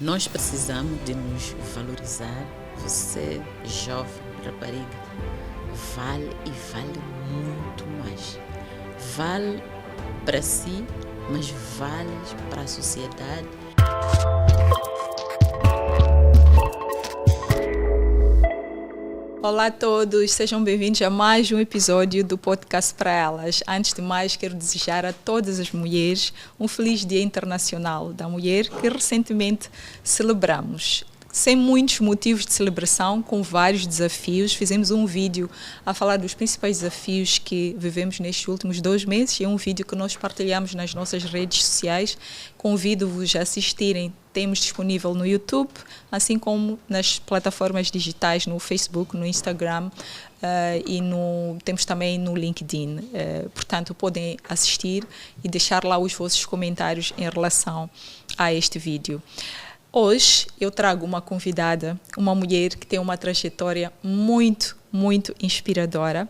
Nós precisamos de nos valorizar. Você, jovem, rapariga, vale e vale muito mais. Vale para si, mas vale para a sociedade. Olá a todos, sejam bem-vindos a mais um episódio do Podcast para Elas. Antes de mais, quero desejar a todas as mulheres um feliz Dia Internacional da Mulher que recentemente celebramos. Sem muitos motivos de celebração, com vários desafios, fizemos um vídeo a falar dos principais desafios que vivemos nestes últimos 2 meses. É um vídeo que nós partilhamos nas nossas redes sociais. Convido-vos a assistirem. Temos disponível no YouTube, assim como nas plataformas digitais, no Facebook, no Instagram temos também no LinkedIn. Portanto, podem assistir e deixar lá os vossos comentários em relação a este vídeo. Hoje eu trago uma convidada, uma mulher que tem uma trajetória muito inspiradora.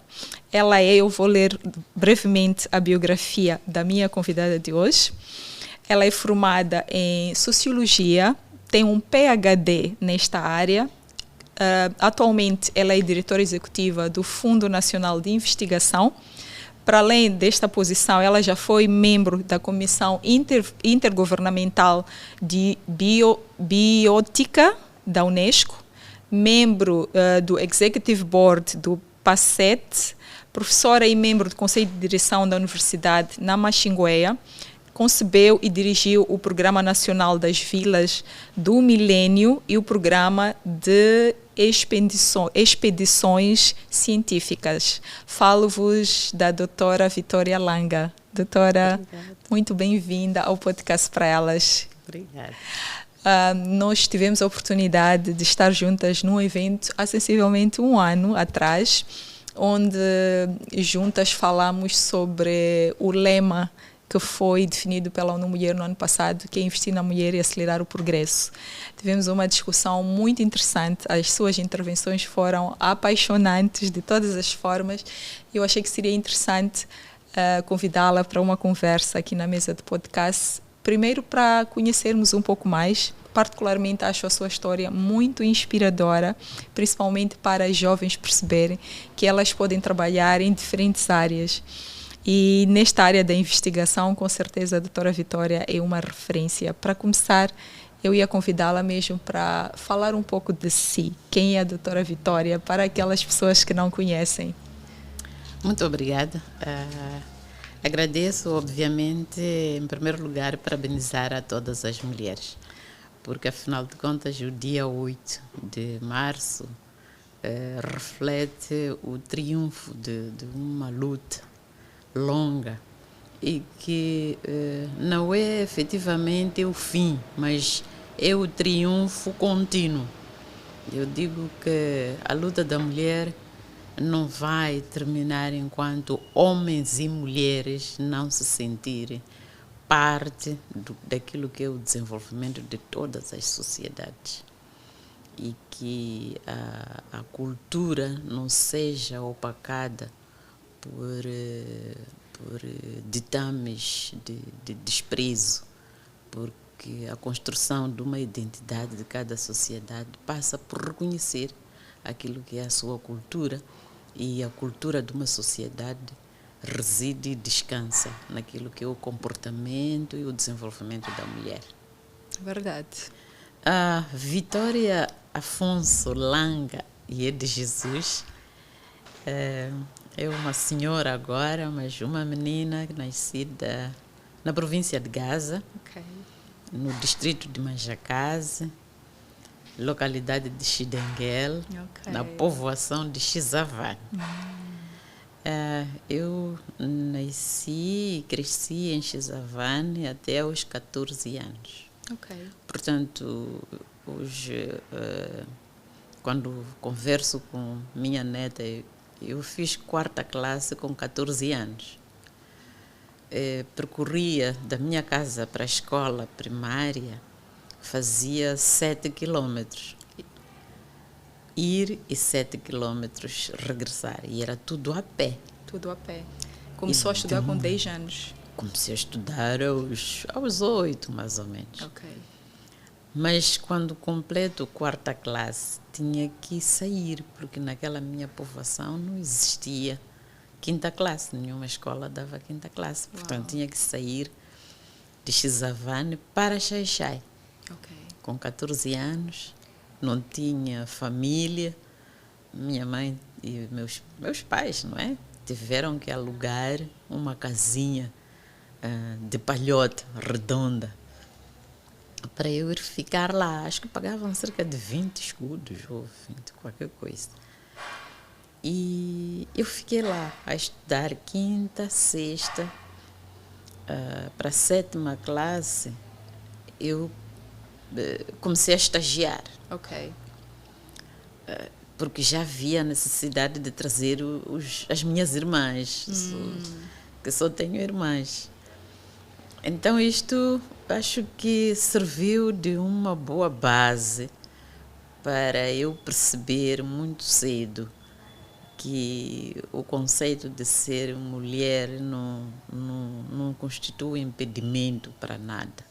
Eu vou ler brevemente a biografia da minha convidada de hoje. Ela é formada em Sociologia, tem um PhD nesta área. Atualmente ela é diretora executiva do Fundo Nacional de Investigação. Para além desta posição, ela já foi membro da Comissão Intergovernamental de Biótica da Unesco, membro do Executive Board do PACET, professora e membro do Conselho de Direção da Universidade Namashingueia, concebeu e dirigiu o Programa Nacional das Vilas do Milênio e o Programa de Expedições Científicas. Falo-vos da doutora Vitória Langa. Doutora, obrigada. Muito bem-vinda ao Podcast para Elas. Obrigada. Nós tivemos a oportunidade de estar juntas num evento há sensivelmente 1 ano atrás, onde juntas falamos sobre o lema que foi definido pela ONU Mulher no ano passado, que é investir na mulher e acelerar o progresso. Tivemos uma discussão muito interessante, as suas intervenções foram apaixonantes de todas as formas. Eu achei que seria interessante convidá-la para uma conversa aqui na mesa de podcast, primeiro para conhecermos um pouco mais. Particularmente acho a sua história muito inspiradora, principalmente para as jovens perceberem que elas podem trabalhar em diferentes áreas. E nesta área da investigação, com certeza a doutora Vitória é uma referência. Para começar, eu ia convidá-la mesmo para falar um pouco de si. Quem é a doutora Vitória, para aquelas pessoas que não conhecem? Muito obrigada. Agradeço, obviamente, em primeiro lugar, parabenizar a todas as mulheres, porque, afinal de contas, o dia 8 de março reflete o triunfo de uma luta longa e que não é efetivamente o fim, mas é o triunfo contínuo. Eu digo que a luta da mulher não vai terminar enquanto homens e mulheres não se sentirem parte daquilo que é o desenvolvimento de todas as sociedades e que a cultura não seja opacada por ditames de desprezo, porque a construção de uma identidade de cada sociedade passa por reconhecer aquilo que é a sua cultura, e a cultura de uma sociedade reside e descansa naquilo que é o comportamento e o desenvolvimento da mulher. Verdade. A Vitória Afonso Langa e de Jesus é uma senhora agora, mas uma menina nascida na província de Gaza, no distrito de Manjacaze, localidade de Xidenguel, na povoação de Xizavane. Eu nasci e cresci em Xizavane até aos 14 anos. Portanto, hoje, quando converso com minha neta, eu fiz 4ª classe com 14 anos. Percorria da minha casa para a escola primária, fazia 7 quilômetros. Ir e 7 quilômetros regressar. E era tudo a pé. Tudo a pé. Começou a estudar com 10 anos? Comecei a estudar aos 8, mais ou menos. Mas quando completo quarta classe, tinha que sair, porque naquela minha povoação não existia quinta classe, nenhuma escola dava quinta classe. Portanto, tinha que sair de Xizavane para Xai-Xai. Ok. Com 14 anos, não tinha família. Minha mãe e meus pais, não é? Tiveram que alugar uma casinha de palhota redonda para eu ir ficar lá. Acho que pagavam cerca de 20 escudos ou 20, qualquer coisa. E eu fiquei lá a estudar quinta, sexta. Para a sétima classe, eu comecei a estagiar. Ok. Porque já havia a necessidade de trazer as minhas irmãs, que só tenho irmãs. Então isto acho que serviu de uma boa base para eu perceber muito cedo que o conceito de ser mulher não constitui impedimento para nada.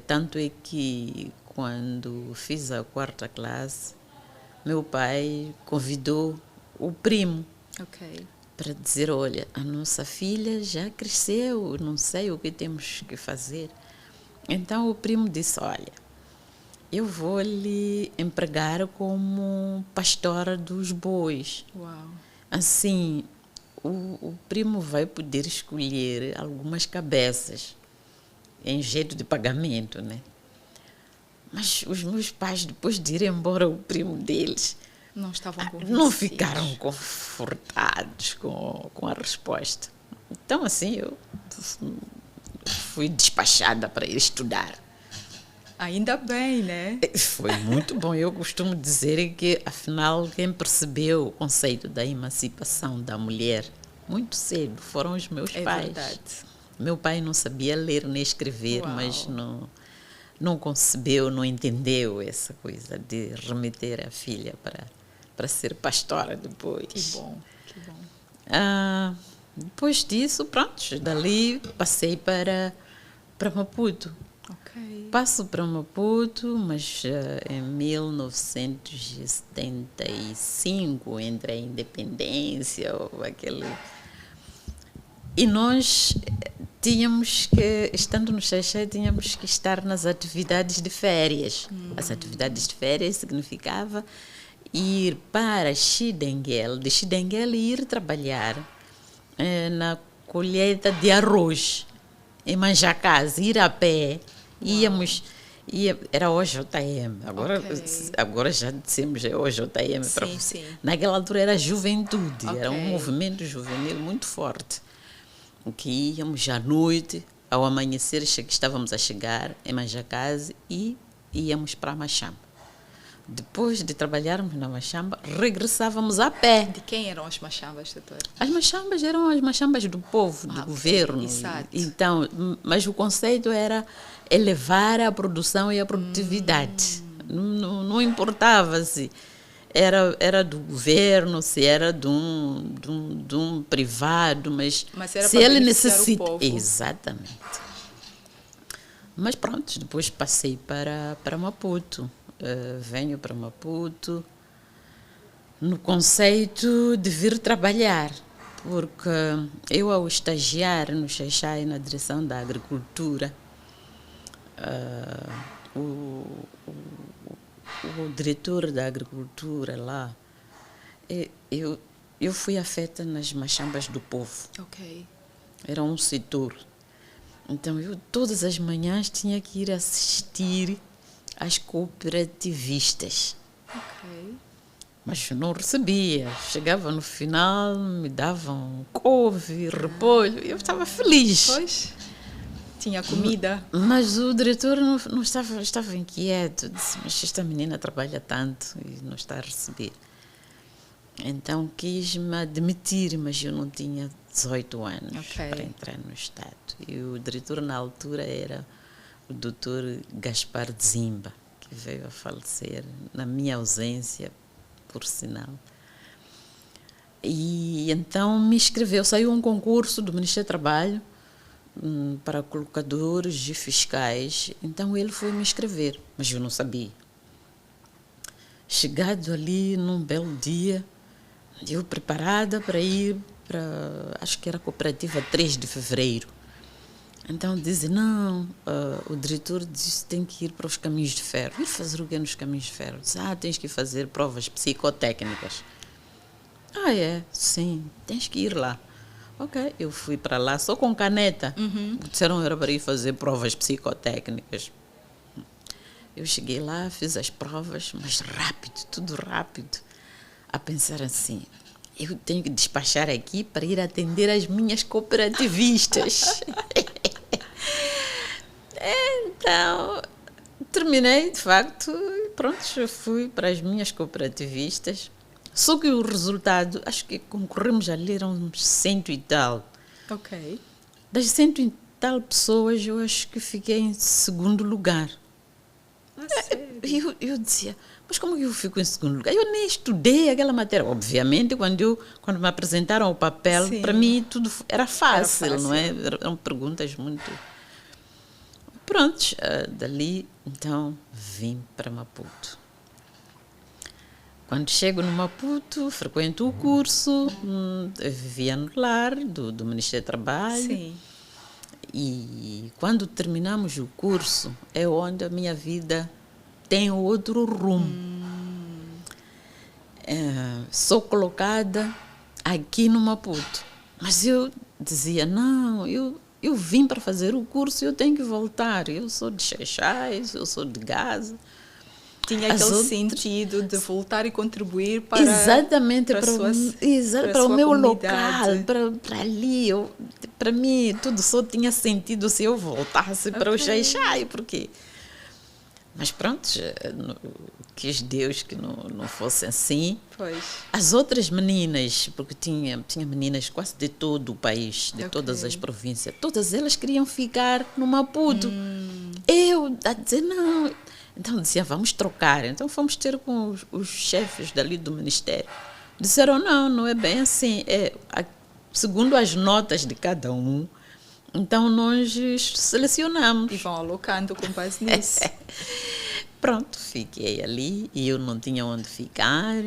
Tanto é que quando fiz a quarta classe, meu pai convidou o primo para dizer, olha, a nossa filha já cresceu, não sei o que temos que fazer. Então o primo disse, olha, eu vou lhe empregar como pastora dos bois. Uau. Assim, o primo vai poder escolher algumas cabeças em jeito de pagamento, né? Mas os meus pais, depois de ir embora o primo deles, não estavam convencidos. Não ficaram confortados com a resposta. Então, assim, eu fui despachada para ir estudar. Ainda bem, né? Foi muito bom. Eu costumo dizer que, afinal, quem percebeu o conceito da emancipação da mulher muito cedo foram os meus pais. É verdade. Meu pai não sabia ler nem escrever, Uau. mas não concebeu, não entendeu essa coisa de remeter a filha para ser pastora depois. Que bom, que bom. Depois disso, pronto, dali passei para Maputo. Ok. Passo para Maputo, mas em 1975, entre a independência ou aquele... E nós tínhamos que, estando no Xai-Xai, tínhamos que estar nas atividades de férias. As atividades de férias significava ir para Xidenguel, de Xidenguel ir trabalhar na colheita de arroz, em Manjacás, ir a pé. Íamos, era OJM, agora já dissemos OJM. Sim. Naquela altura era juventude, era um Ok. movimento juvenil muito forte, que íamos à noite, ao amanhecer estávamos a chegar em Manjacás e íamos para Machamba. Depois de trabalharmos na Machamba, regressávamos a pé. De quem eram as machambas, doutor? As machambas eram as machambas do povo, do governo. Exato. Então, mas o conceito era elevar a produção e a produtividade. Não importava se era do governo, se era de um privado, mas era se para ele beneficiar necessita. o povo. Exatamente. Mas pronto, depois passei para Maputo. Venho para Maputo no conceito de vir trabalhar, porque eu, ao estagiar no Xai-Xai na direção da agricultura, o diretor da agricultura lá, eu fui afeta nas machambas do povo. Ok. Era um setor. Então, eu todas as manhãs tinha que ir assistir às cooperativistas. Ok. Mas eu não recebia. Chegava no final, me davam couve, repolho. Eu estava feliz. Pois, tinha comida. Mas o diretor não estava inquieto. Disse, mas esta menina trabalha tanto e não está a receber. Então quis-me admitir, mas eu não tinha 18 anos para entrar no Estado. E o diretor na altura era o Dr. Gaspar Zimba, que veio a falecer na minha ausência, por sinal. E então me inscreveu. Saiu um concurso do Ministério do Trabalho para colocadores e fiscais. Então ele foi me inscrever, mas eu não sabia. Chegado ali num belo dia, eu preparada para ir para, acho que era a cooperativa 3 de fevereiro. Então dizem, não, o diretor disse que tem que ir para os caminhos de ferro. Ir fazer o que nos caminhos de ferro? Diz, tens que fazer provas psicotécnicas. É? Sim, tens que ir lá. Ok, eu fui para lá só com caneta. Disseram era para ir fazer provas psicotécnicas. Eu cheguei lá, fiz as provas, mas rápido, tudo rápido. A pensar assim, eu tenho que despachar aqui para ir atender as minhas cooperativistas. Então, terminei, de facto, e pronto, eu fui para as minhas cooperativistas. Só que o resultado, acho que concorremos ali, eram uns 100 e tal. Ok. Das 100 e tal pessoas, eu acho que fiquei em segundo lugar. Eu dizia, mas como que eu fico em segundo lugar? Eu nem estudei aquela matéria. Obviamente, quando me apresentaram o papel, Sim. para mim tudo era fácil, não é? Eram perguntas muito... Prontos, dali, então, vim para Maputo. Quando chego no Maputo, frequento o curso, eu vivia no lar do Ministério do Trabalho. Sim. E quando terminamos o curso, é onde a minha vida tem outro rumo. Sou colocada aqui no Maputo. Mas eu dizia, não, eu vim para fazer o curso, eu tenho que voltar. Eu sou de Xaixais, eu sou de Gaza. Tinha aquele sentido de voltar e contribuir para, exatamente, para o meu comunidade. local, para ali. Para mim, tudo só tinha sentido se eu voltasse para o Xaixai, porque... Mas pronto, quis Deus que não fosse assim. Pois. As outras meninas, porque tinha meninas quase de todo o país, de todas as províncias, todas elas queriam ficar no Maputo. Eu a dizer, não... Então, diziam, vamos trocar. Então, fomos ter com os chefes dali do Ministério. Disseram, não é bem assim. Segundo as notas de cada um, então nós selecionamos. E vão alocando com base nisso. Pronto, fiquei ali e eu não tinha onde ficar.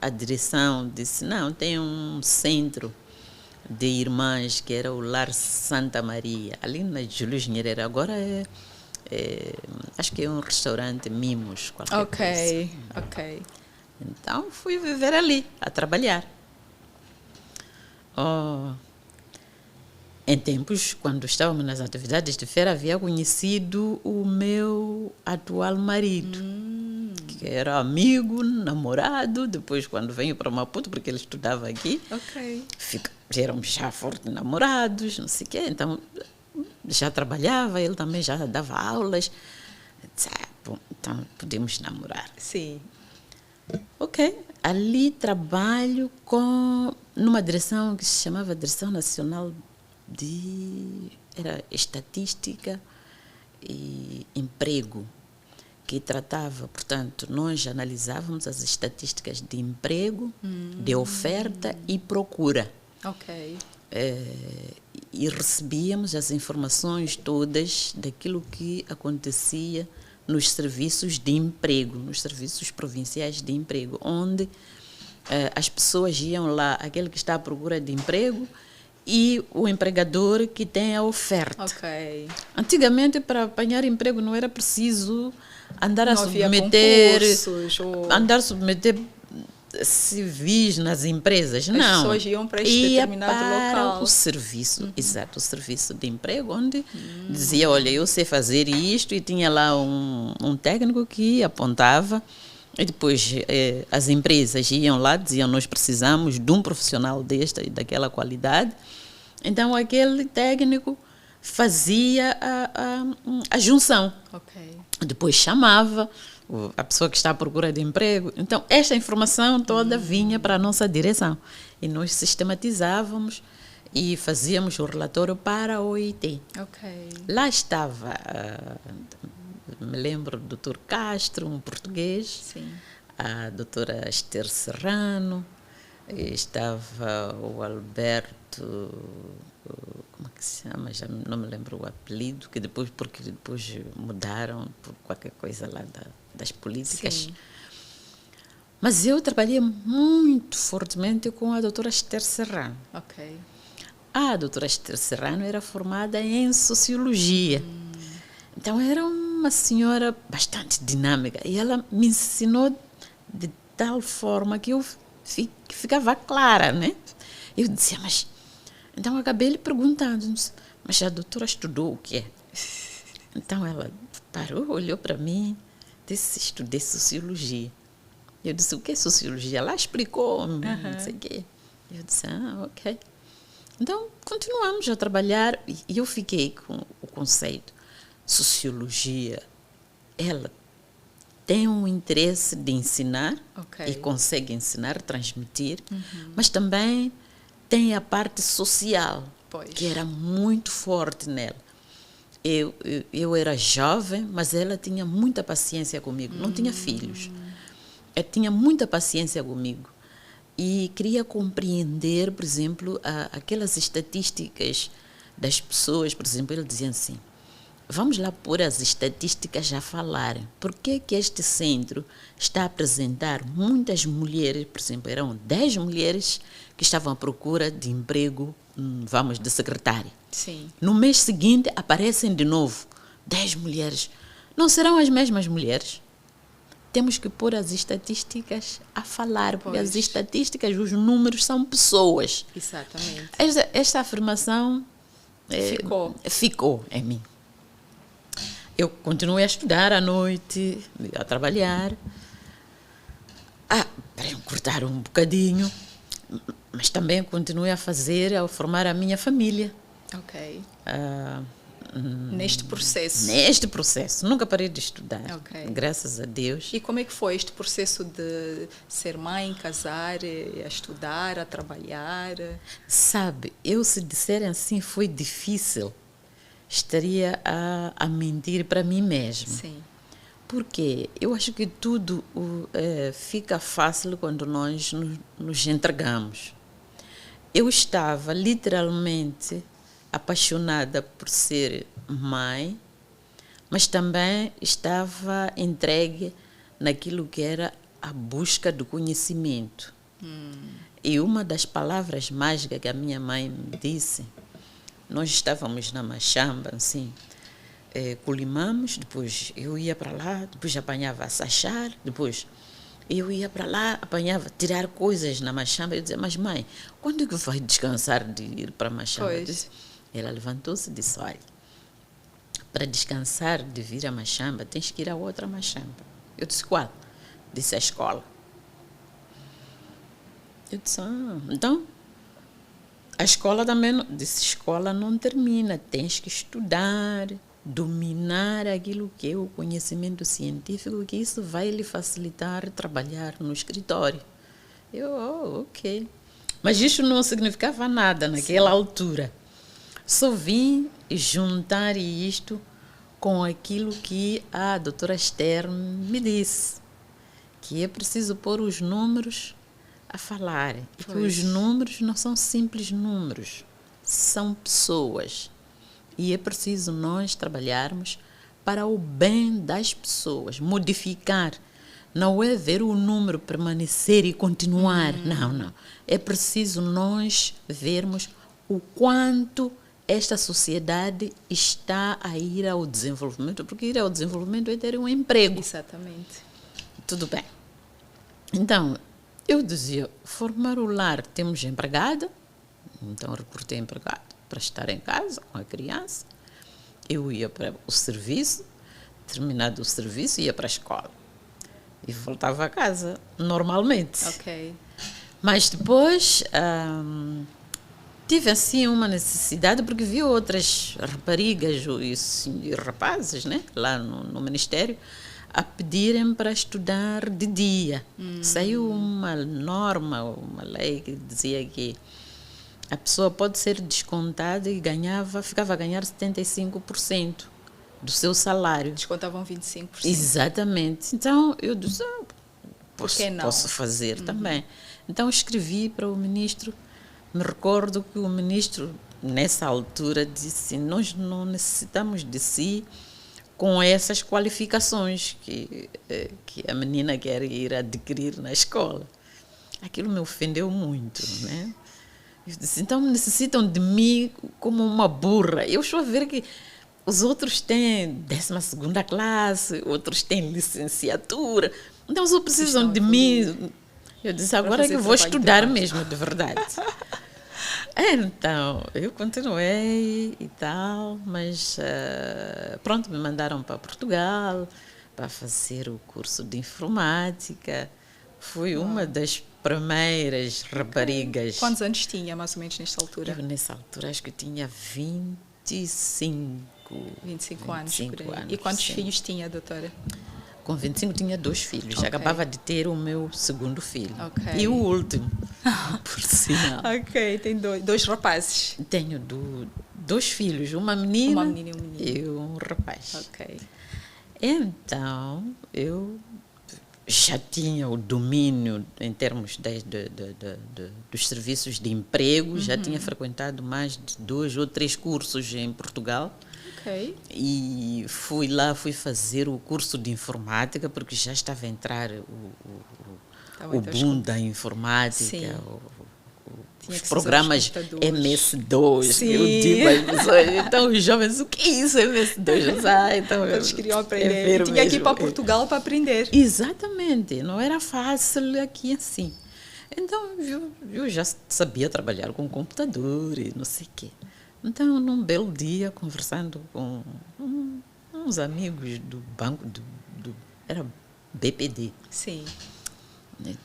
A direção disse, não, tem um centro de irmãs, que era o Lar Santa Maria, ali na Júlio Nherere. Agora acho que é um restaurante Mimos, qualquer coisa. Ok. Então, fui viver ali, a trabalhar. Em tempos, quando estávamos nas atividades de feira, havia conhecido o meu atual marido, que era amigo, namorado. Depois, quando venho para Maputo, porque ele estudava aqui, éramos já fortes namorados, não sei o quê. Então, já trabalhava, ele também já dava aulas. Disse, bom, então podemos namorar. Sim. Ok. Ali trabalho numa direção que se chamava Direção Nacional era Estatística e Emprego, que tratava, portanto, nós analisávamos as estatísticas de emprego, de oferta e procura. Ok. E recebíamos as informações todas daquilo que acontecia nos serviços de emprego, nos serviços provinciais de emprego, onde as pessoas iam lá, aquele que está à procura de emprego e o empregador que tem a oferta. Ok. Antigamente, para apanhar emprego, não era preciso andar a submeter civis nas empresas, não. As pessoas iam para este determinado local. O serviço, exato, o serviço de emprego, onde dizia, olha, eu sei fazer isto, e tinha lá um técnico que apontava, e depois as empresas iam lá, diziam, nós precisamos de um profissional desta e daquela qualidade. Então, aquele técnico fazia a junção. Ok. Depois chamava a pessoa que está à procura de emprego. Então, esta informação toda vinha para a nossa direção. E nós sistematizávamos e fazíamos o relatório para a OIT. Ok. Lá estava, me lembro, o Dr. Castro, um português. Sim. A doutora Esther Serrano. Estava o Alberto... Como é que se chama, já não me lembro o apelido, porque depois mudaram por qualquer coisa lá das políticas. Sim. Mas eu trabalhei muito fortemente com a doutora Esther Serrano. Ok. A doutora Esther Serrano era formada em Sociologia. Então, era uma senhora bastante dinâmica. E ela me ensinou de tal forma que eu ficava clara, né? Eu dizia, mas... Então, eu acabei lhe perguntando, mas a doutora estudou o quê? Então, ela parou, olhou para mim, disse, estudei Sociologia. Eu disse, o que é Sociologia? Ela explicou, não sei o quê. Eu disse, ok. Então, continuamos a trabalhar e eu fiquei com o conceito. Sociologia, ela tem um interesse de ensinar e consegue ensinar, transmitir, mas também tem a parte social, que era muito forte nela. Eu era jovem, mas ela tinha muita paciência comigo. Não tinha filhos. Ela tinha muita paciência comigo. E queria compreender, por exemplo, aquelas estatísticas das pessoas. Por exemplo, ele dizia assim, vamos lá pôr as estatísticas a falarem. Por que este centro está a apresentar muitas mulheres, por exemplo, eram 10 mulheres que estavam à procura de emprego, vamos, de secretária. Sim. No mês seguinte, aparecem de novo 10 mulheres. Não serão as mesmas mulheres? Temos que pôr as estatísticas a falar, porque as estatísticas, os números são pessoas. Exatamente. Esta afirmação ficou em mim. Eu continuei a estudar à noite, a trabalhar, para encurtar um bocadinho, mas também continuei a formar a minha família. Ok. Neste processo? Neste processo. Nunca parei de estudar, graças a Deus. E como é que foi este processo de ser mãe, casar, a estudar, a trabalhar? Sabe, se disserem assim, foi difícil. Estaria a mentir para mim mesma. Sim. Porque eu acho que tudo fica fácil quando nós nos entregamos. Eu estava literalmente apaixonada por ser mãe, mas também estava entregue naquilo que era a busca do conhecimento. E uma das palavras mágicas que a minha mãe me disse, nós estávamos na Machamba, assim, colimamos, depois eu ia para lá, depois apanhava a sachar, depois eu ia para lá, apanhava, tirar coisas na Machamba. Eu dizia, mas mãe, quando é que vai descansar de ir para a Machamba? Ela levantou-se e disse, olha, para descansar de vir a Machamba, tens que ir a outra Machamba. Eu disse, qual? Disse, a escola. Eu disse, então, a escola também, disse, escola não termina, tens que estudar, dominar aquilo que é o conhecimento científico, que isso vai lhe facilitar trabalhar no escritório. Eu, ok. Mas isso não significava nada naquela altura. Só vim juntar isto com aquilo que a doutora Esther me disse, que é preciso pôr os números a falar. E que os números não são simples números, são pessoas. E é preciso nós trabalharmos para o bem das pessoas, modificar. Não é ver o número permanecer e continuar. Não. É preciso nós vermos o quanto esta sociedade está a ir ao desenvolvimento, porque ir ao desenvolvimento é ter um emprego. Exatamente. Tudo bem. Então, eu dizia, formar o lar, temos empregada, então reportei empregado para estar em casa com a criança. Eu ia para o serviço, terminado o serviço, ia para a escola. E voltava a casa, normalmente. Ok. Mas depois tive assim uma necessidade, porque vi outras raparigas e rapazes, né, lá no Ministério, a pedirem para estudar de dia. Saiu uma norma, uma lei que dizia que a pessoa pode ser descontada e ficava a ganhar 75% do seu salário. Descontavam 25%. Exatamente. Então, eu disse, posso fazer também. Então, escrevi para o ministro. Me recordo que o ministro nessa altura, disse: nós não necessitamos de si com essas qualificações que a menina quer ir adquirir na escola. Aquilo me ofendeu muito, né? Eu disse: então necessitam de mim como uma burra. Eu estou a ver que os outros têm 12ª classe, outros têm licenciatura, então só precisam de mim. Eu disse: agora é que eu vou estudar mesmo, de verdade. Então, eu continuei e tal, mas pronto, me mandaram para Portugal para fazer o curso de informática. Fui uma das primeiras raparigas. Quantos anos tinha, mais ou menos, nesta altura? Eu, nessa altura, acho que tinha 25 anos. 25 anos. E quantos filhos tinha, doutora? Com 25 tinha 2 filhos. Okay. Acabava de ter o meu segundo filho. Okay. E o último, por sinal. Ok, tem dois rapazes. Tenho 2 filhos, uma menina, e um menino. E um rapaz. Ok. Então, eu já tinha o domínio em termos dos serviços de emprego, já tinha frequentado mais de 2 ou 3 cursos em Portugal. Okay. E fui fazer o curso de informática, porque já estava a entrar o boom da informática, os programas MS2, Sim. eu digo às pessoas. Então os jovens: o que é isso, MS2? Então eles queriam aprender. Tinha que ir para Portugal para aprender. Exatamente, não era fácil aqui assim. Então eu já sabia trabalhar com computador e não sei o quê. Então, num belo dia, conversando com uns amigos do banco, era BPD. Sim.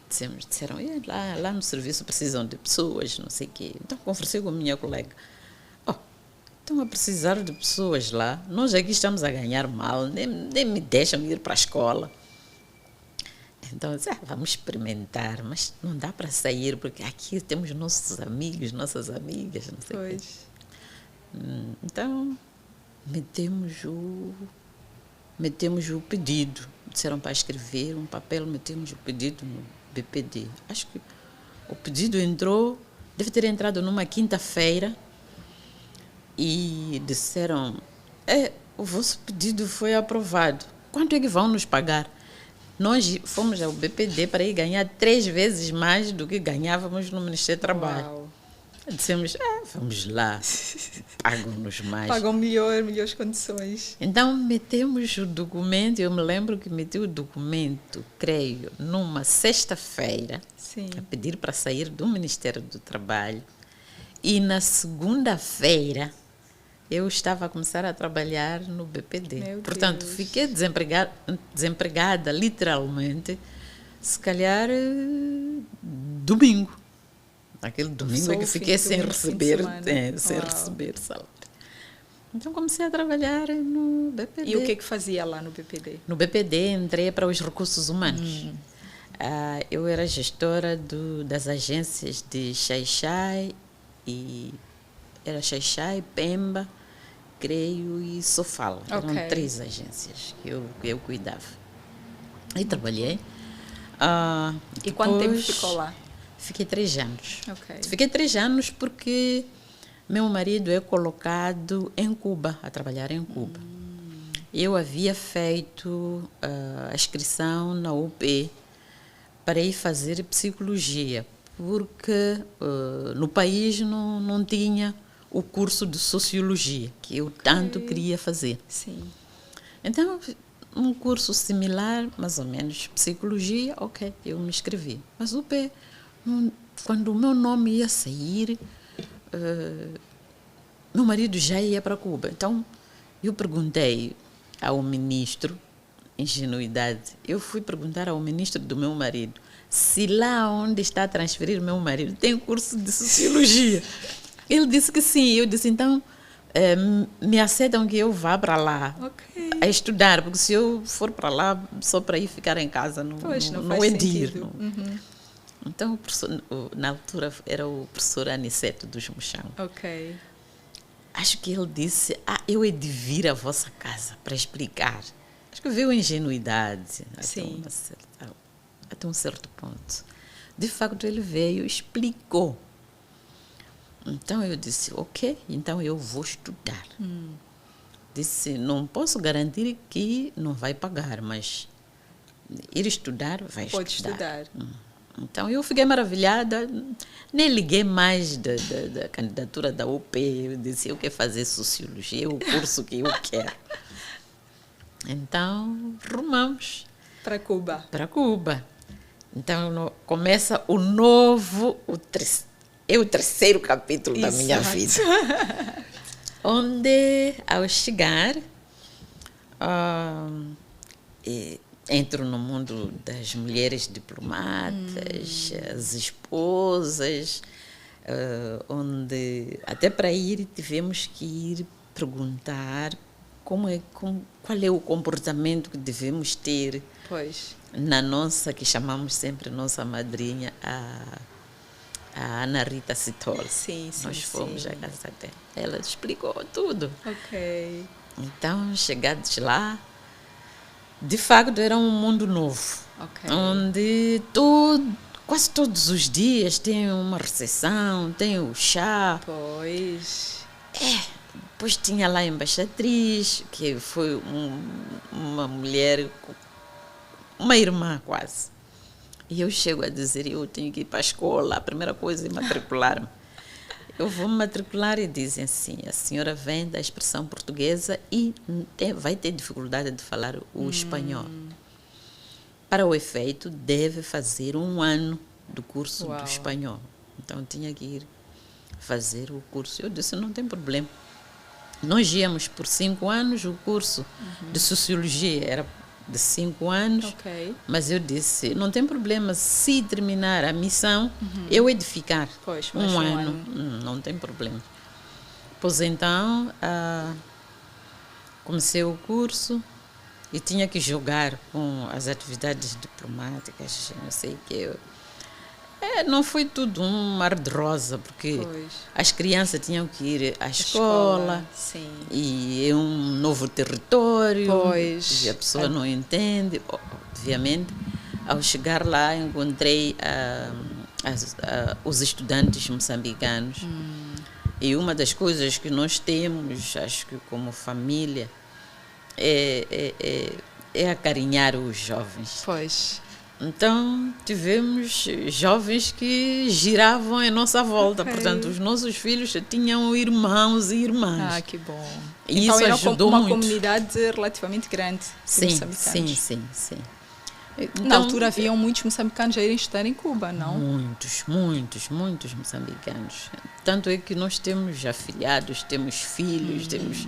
Disseram: lá no serviço precisam de pessoas, não sei o quê. Então, conversei com a minha colega. Estão a precisar de pessoas lá. Nós aqui estamos a ganhar mal, nem me deixam ir para a escola. Então, eu disse: vamos experimentar, mas não dá para sair, porque aqui temos nossos amigos, nossas amigas, não sei o quê. Então, metemos o pedido. Disseram para escrever um papel, metemos o pedido no BPD. Acho que o pedido deve ter entrado numa quinta-feira, e disseram: o vosso pedido foi aprovado. Quanto é que vão nos pagar? Nós fomos ao BPD para ir ganhar 3 vezes mais do que ganhávamos no Ministério do Trabalho. Uau. Dissemos: vamos lá, pagam-nos mais. Pagam melhores condições. Então, metemos o documento. Eu me lembro que meti o documento, creio, numa sexta-feira, a pedir para sair do Ministério do Trabalho. E na segunda-feira, eu estava a começar a trabalhar no BPD. Portanto, fiquei desempregada, literalmente, se calhar, domingo. Aquele domingo é que fiquei sem receber salário. Então comecei a trabalhar no BPD. E o que fazia lá no BPD? No BPD entrei para os recursos humanos. Eu era gestora das agências de Xai-Xai, era Xai-Xai, Pemba, creio, e Sofala. Eram 3 agências que eu cuidava. E trabalhei. E quanto tempo ficou lá? Fiquei 3 anos. Okay. Fiquei 3 anos porque meu marido é colocado em Cuba, a trabalhar em Cuba. Eu havia feito a inscrição na UP para ir fazer psicologia, porque no país não tinha o curso de sociologia, que eu tanto queria fazer. Sim. Então, um curso similar, mais ou menos, psicologia, eu me inscrevi. Mas o UP, quando o meu nome ia sair, meu marido já ia para Cuba. Então, eu perguntei ao ministro, ingenuidade, eu fui perguntar ao ministro do meu marido se lá onde está a transferir meu marido tem curso de sociologia. Ele disse que sim. Eu disse: então, me aceitam que eu vá para lá a estudar, porque se eu for para lá só para ir ficar em casa, não é de ir. Então, na altura, era o professor Aniceto dos Mochão. Acho que ele disse: eu he de vir à vossa casa para explicar. Acho que veio a ingenuidade até um certo ponto. De facto, ele veio e explicou. Então eu disse, ok, então eu vou estudar. Disse, não posso garantir que não vai pagar, mas ir estudar, vai Pode estudar. estudar. Então eu fiquei maravilhada, nem liguei mais da candidatura da UP, eu disse, eu quero fazer sociologia, é o curso que eu quero. Então, rumamos Para Cuba. para Cuba. Então, começa o novo, o terceiro capítulo da minha vida. Onde, ao chegar, entro no mundo das mulheres diplomatas, as esposas, onde, até para ir, tivemos que ir perguntar qual é o comportamento que devemos ter Pois. na nossa, que chamamos sempre nossa madrinha, a Ana Rita Citola. Sim, sim, Nós fomos sim. à casa dela. Ela explicou tudo. Ok. Então, chegados lá, de facto era um mundo novo, Ok. onde quase todos os dias tem uma recepção, tem o chá. Pois. Depois tinha lá a embaixatriz, que foi uma mulher, uma irmã quase. E eu chego a dizer, eu tenho que ir para a escola, a primeira coisa é matricular-me. Eu vou me matricular e dizem assim, a senhora vem da expressão portuguesa e vai ter dificuldade de falar o espanhol. Para o efeito, deve fazer 1 ano do curso Uau. do espanhol. Então, eu tinha que ir fazer o curso. Eu disse, não tem problema. Nós íamos por 5 anos, o curso de sociologia era de 5 anos, Ok. mas eu disse, não tem problema, se terminar a missão, eu hei de ficar Pois, mais 1 um ano. ano. Não tem problema. Pois então, comecei o curso e tinha que jogar com as atividades diplomáticas, não sei o que. Não foi tudo um mar de rosa, porque Pois. as crianças tinham que ir à escola. Sim. E é um novo território, Pois. e a pessoa não entende. Obviamente, ao chegar lá, encontrei os estudantes moçambicanos. E uma das coisas que nós temos, acho que como família, é acarinhar os jovens. Pois. Então, tivemos jovens que giravam em nossa volta. Ok. Portanto, os nossos filhos tinham irmãos e irmãs. Ah, que bom. E Então isso era ajudou uma muito. comunidade relativamente grande de Sim, moçambicanos. sim. Na Então, altura haviam muitos moçambicanos a irem estudar em Cuba, não? muitos moçambicanos. Tanto é que nós temos afilhados, temos filhos, temos...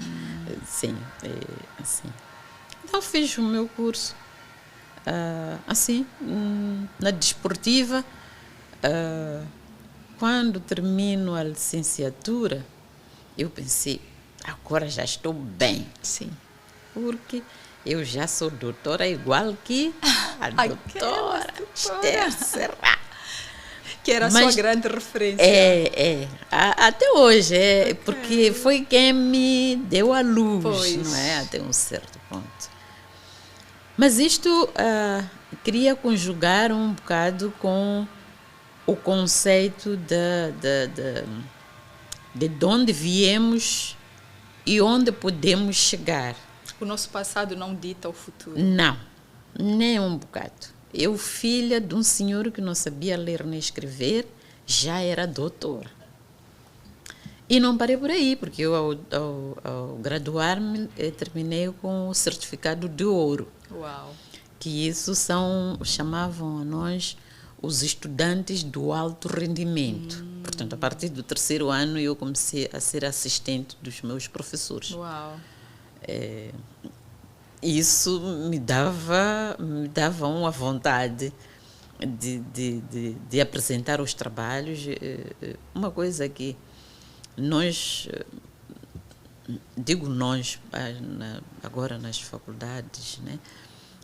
Sim, assim. Então, fiz o meu curso. Assim, na desportiva, quando termino a licenciatura, eu pensei, agora já estou bem, Sim. porque eu já sou doutora igual que a doutora Esther Serra. Que era a Mas sua grande referência. Até hoje, porque foi quem me deu a luz, Pois. não é? Até um certo ponto. Mas isto queria conjugar um bocado com o conceito de onde viemos e onde podemos chegar. O nosso passado não dita o futuro. Não, nem um bocado. Eu, filha de um senhor que não sabia ler nem escrever, já era doutora. E não parei por aí, porque eu, ao graduar-me, terminei com o certificado de ouro. Uau. Que isso chamavam a nós os estudantes do alto rendimento. Portanto, a partir do 3º ano, eu comecei a ser assistente dos meus professores. Uau. Isso me dava uma vontade de apresentar os trabalhos. Uma coisa que nós, digo nós, agora nas faculdades, né,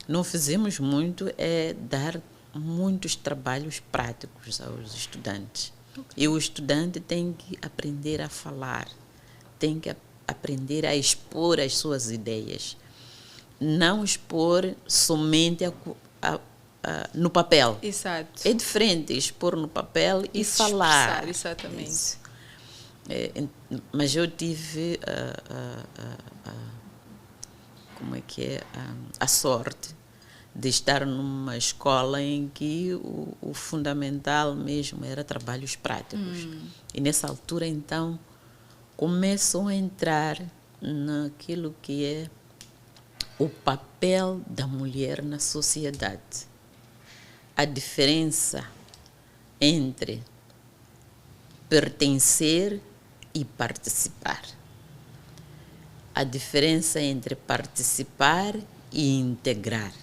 não fizemos muito, é dar muitos trabalhos práticos aos estudantes. E o estudante tem que aprender a falar, tem que aprender a expor as suas ideias. Não expor somente no papel. Exato. É diferente expor no papel e se falar. expressar, exatamente. Isso. Mas eu tive como é que é, a sorte de estar numa escola em que o fundamental mesmo era trabalhos práticos. E nessa altura, então, começam a entrar naquilo que é o papel da mulher na sociedade. A diferença entre pertencer e participar. A diferença entre participar e integrar.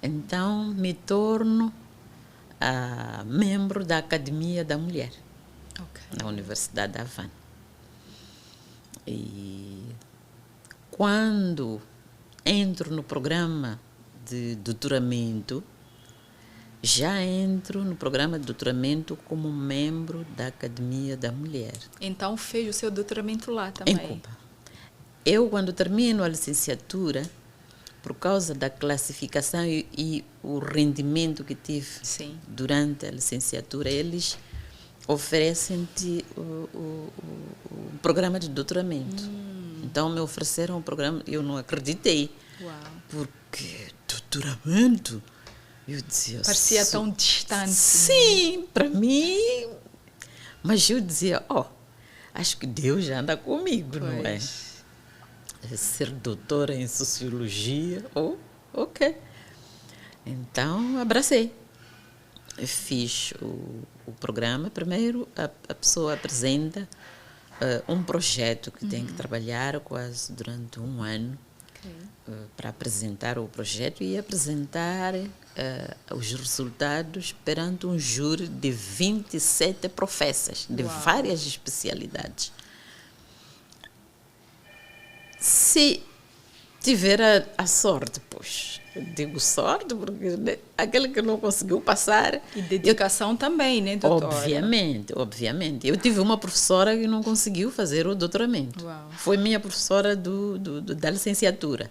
Então, me torno membro da Academia da Mulher, na Universidade da Havana. E quando entro no programa de doutoramento, já entro no programa de doutoramento como membro da Academia da Mulher. Então, fez o seu doutoramento lá também? Em Cuba. Eu, quando termino a licenciatura, por causa da classificação e o rendimento que tive durante a licenciatura, eles oferecem-te o programa de doutoramento. Então, me ofereceram o programa, eu não acreditei. Uau. Porque doutoramento, eu dizia... Parecia tão distante. Sim, para mim... Mas eu dizia, acho que Deus já anda comigo, não é? Ser doutora em Sociologia, ok. Então, abracei. Fiz o programa. Primeiro, a pessoa apresenta um projeto que tem que trabalhar quase durante um ano para apresentar o projeto e apresentar os resultados perante um júri de 27 professas de várias especialidades. Se tiver a sorte, pois, eu digo sorte, porque aquele que não conseguiu passar... E dedicação também, né, doutora? Obviamente. Eu tive uma professora que não conseguiu fazer o doutoramento. Uau. Foi minha professora da licenciatura.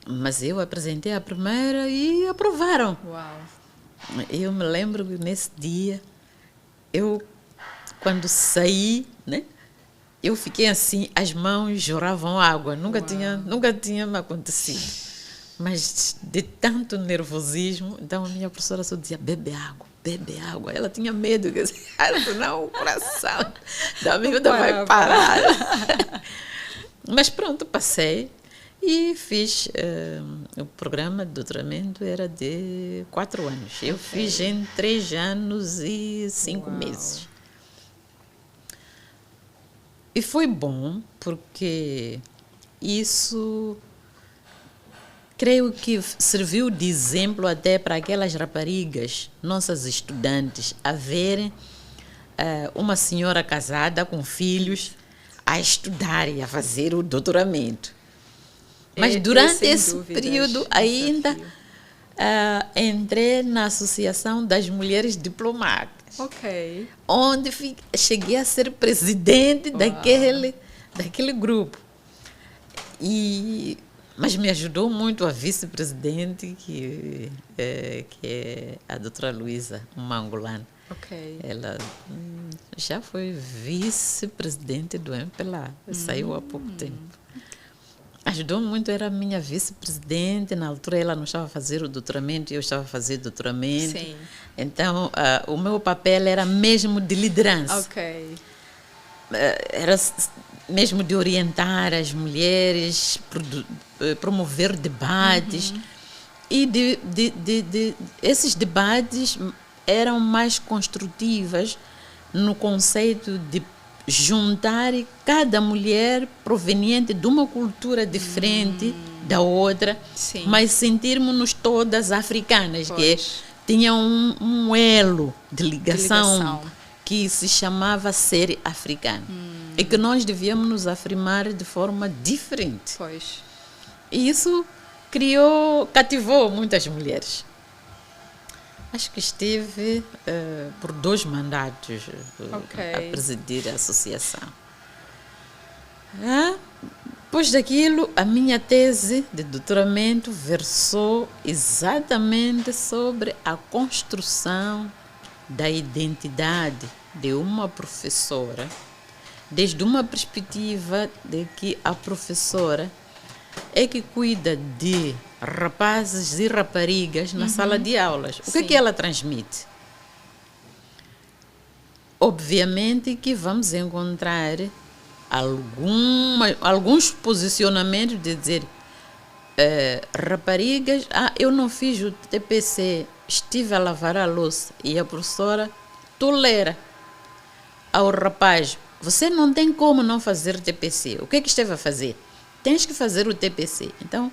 Mas eu apresentei a primeira e aprovaram. Uau. Eu me lembro que nesse dia, quando saí, né? Eu fiquei assim, as mãos jorravam água, nunca tinha me acontecido. Mas de tanto nervosismo, então a minha professora só dizia, bebe água. Ela tinha medo, que senão o coração da miúda vai parar. Mas pronto, passei e fiz o programa de doutoramento, era de 4 anos. Eu fiz em 3 anos e 5 meses. E foi bom, porque isso, creio que serviu de exemplo até para aquelas raparigas, nossas estudantes, a verem uma senhora casada com filhos a estudar e a fazer o doutoramento. Mas durante esse período ainda entrei na Associação das Mulheres Diplomatas. Onde cheguei a ser presidente daquele grupo. Mas me ajudou muito a vice-presidente, que é a doutora Luísa Mangolana. Ela já foi vice-presidente do MPLA, saiu há pouco tempo. Ajudou muito, era a minha vice-presidente. Na altura ela não estava a fazer o doutoramento, eu estava a fazer o doutoramento. Sim. Então, o meu papel era mesmo de liderança. Era mesmo de orientar as mulheres, promover debates. E esses debates eram mais construtivos no conceito de juntar cada mulher proveniente de uma cultura diferente da outra, mas sentirmos-nos todas africanas, que tinham um elo de ligação que se chamava ser africano. E que nós devíamos nos afirmar de forma diferente. E isso cativou muitas mulheres. Acho que estive por 2 mandatos a presidir a associação. Depois daquilo, a minha tese de doutoramento versou exatamente sobre a construção da identidade de uma professora, desde uma perspectiva de que a professora é que cuida de rapazes e raparigas na sala de aulas. O que é que ela transmite? Obviamente que vamos encontrar alguns posicionamentos de dizer raparigas, eu não fiz o TPC, estive a lavar a louça, e a professora tolera ao rapaz, você não tem como não fazer o TPC, o que é que esteve a fazer? Tens que fazer o TPC. Então,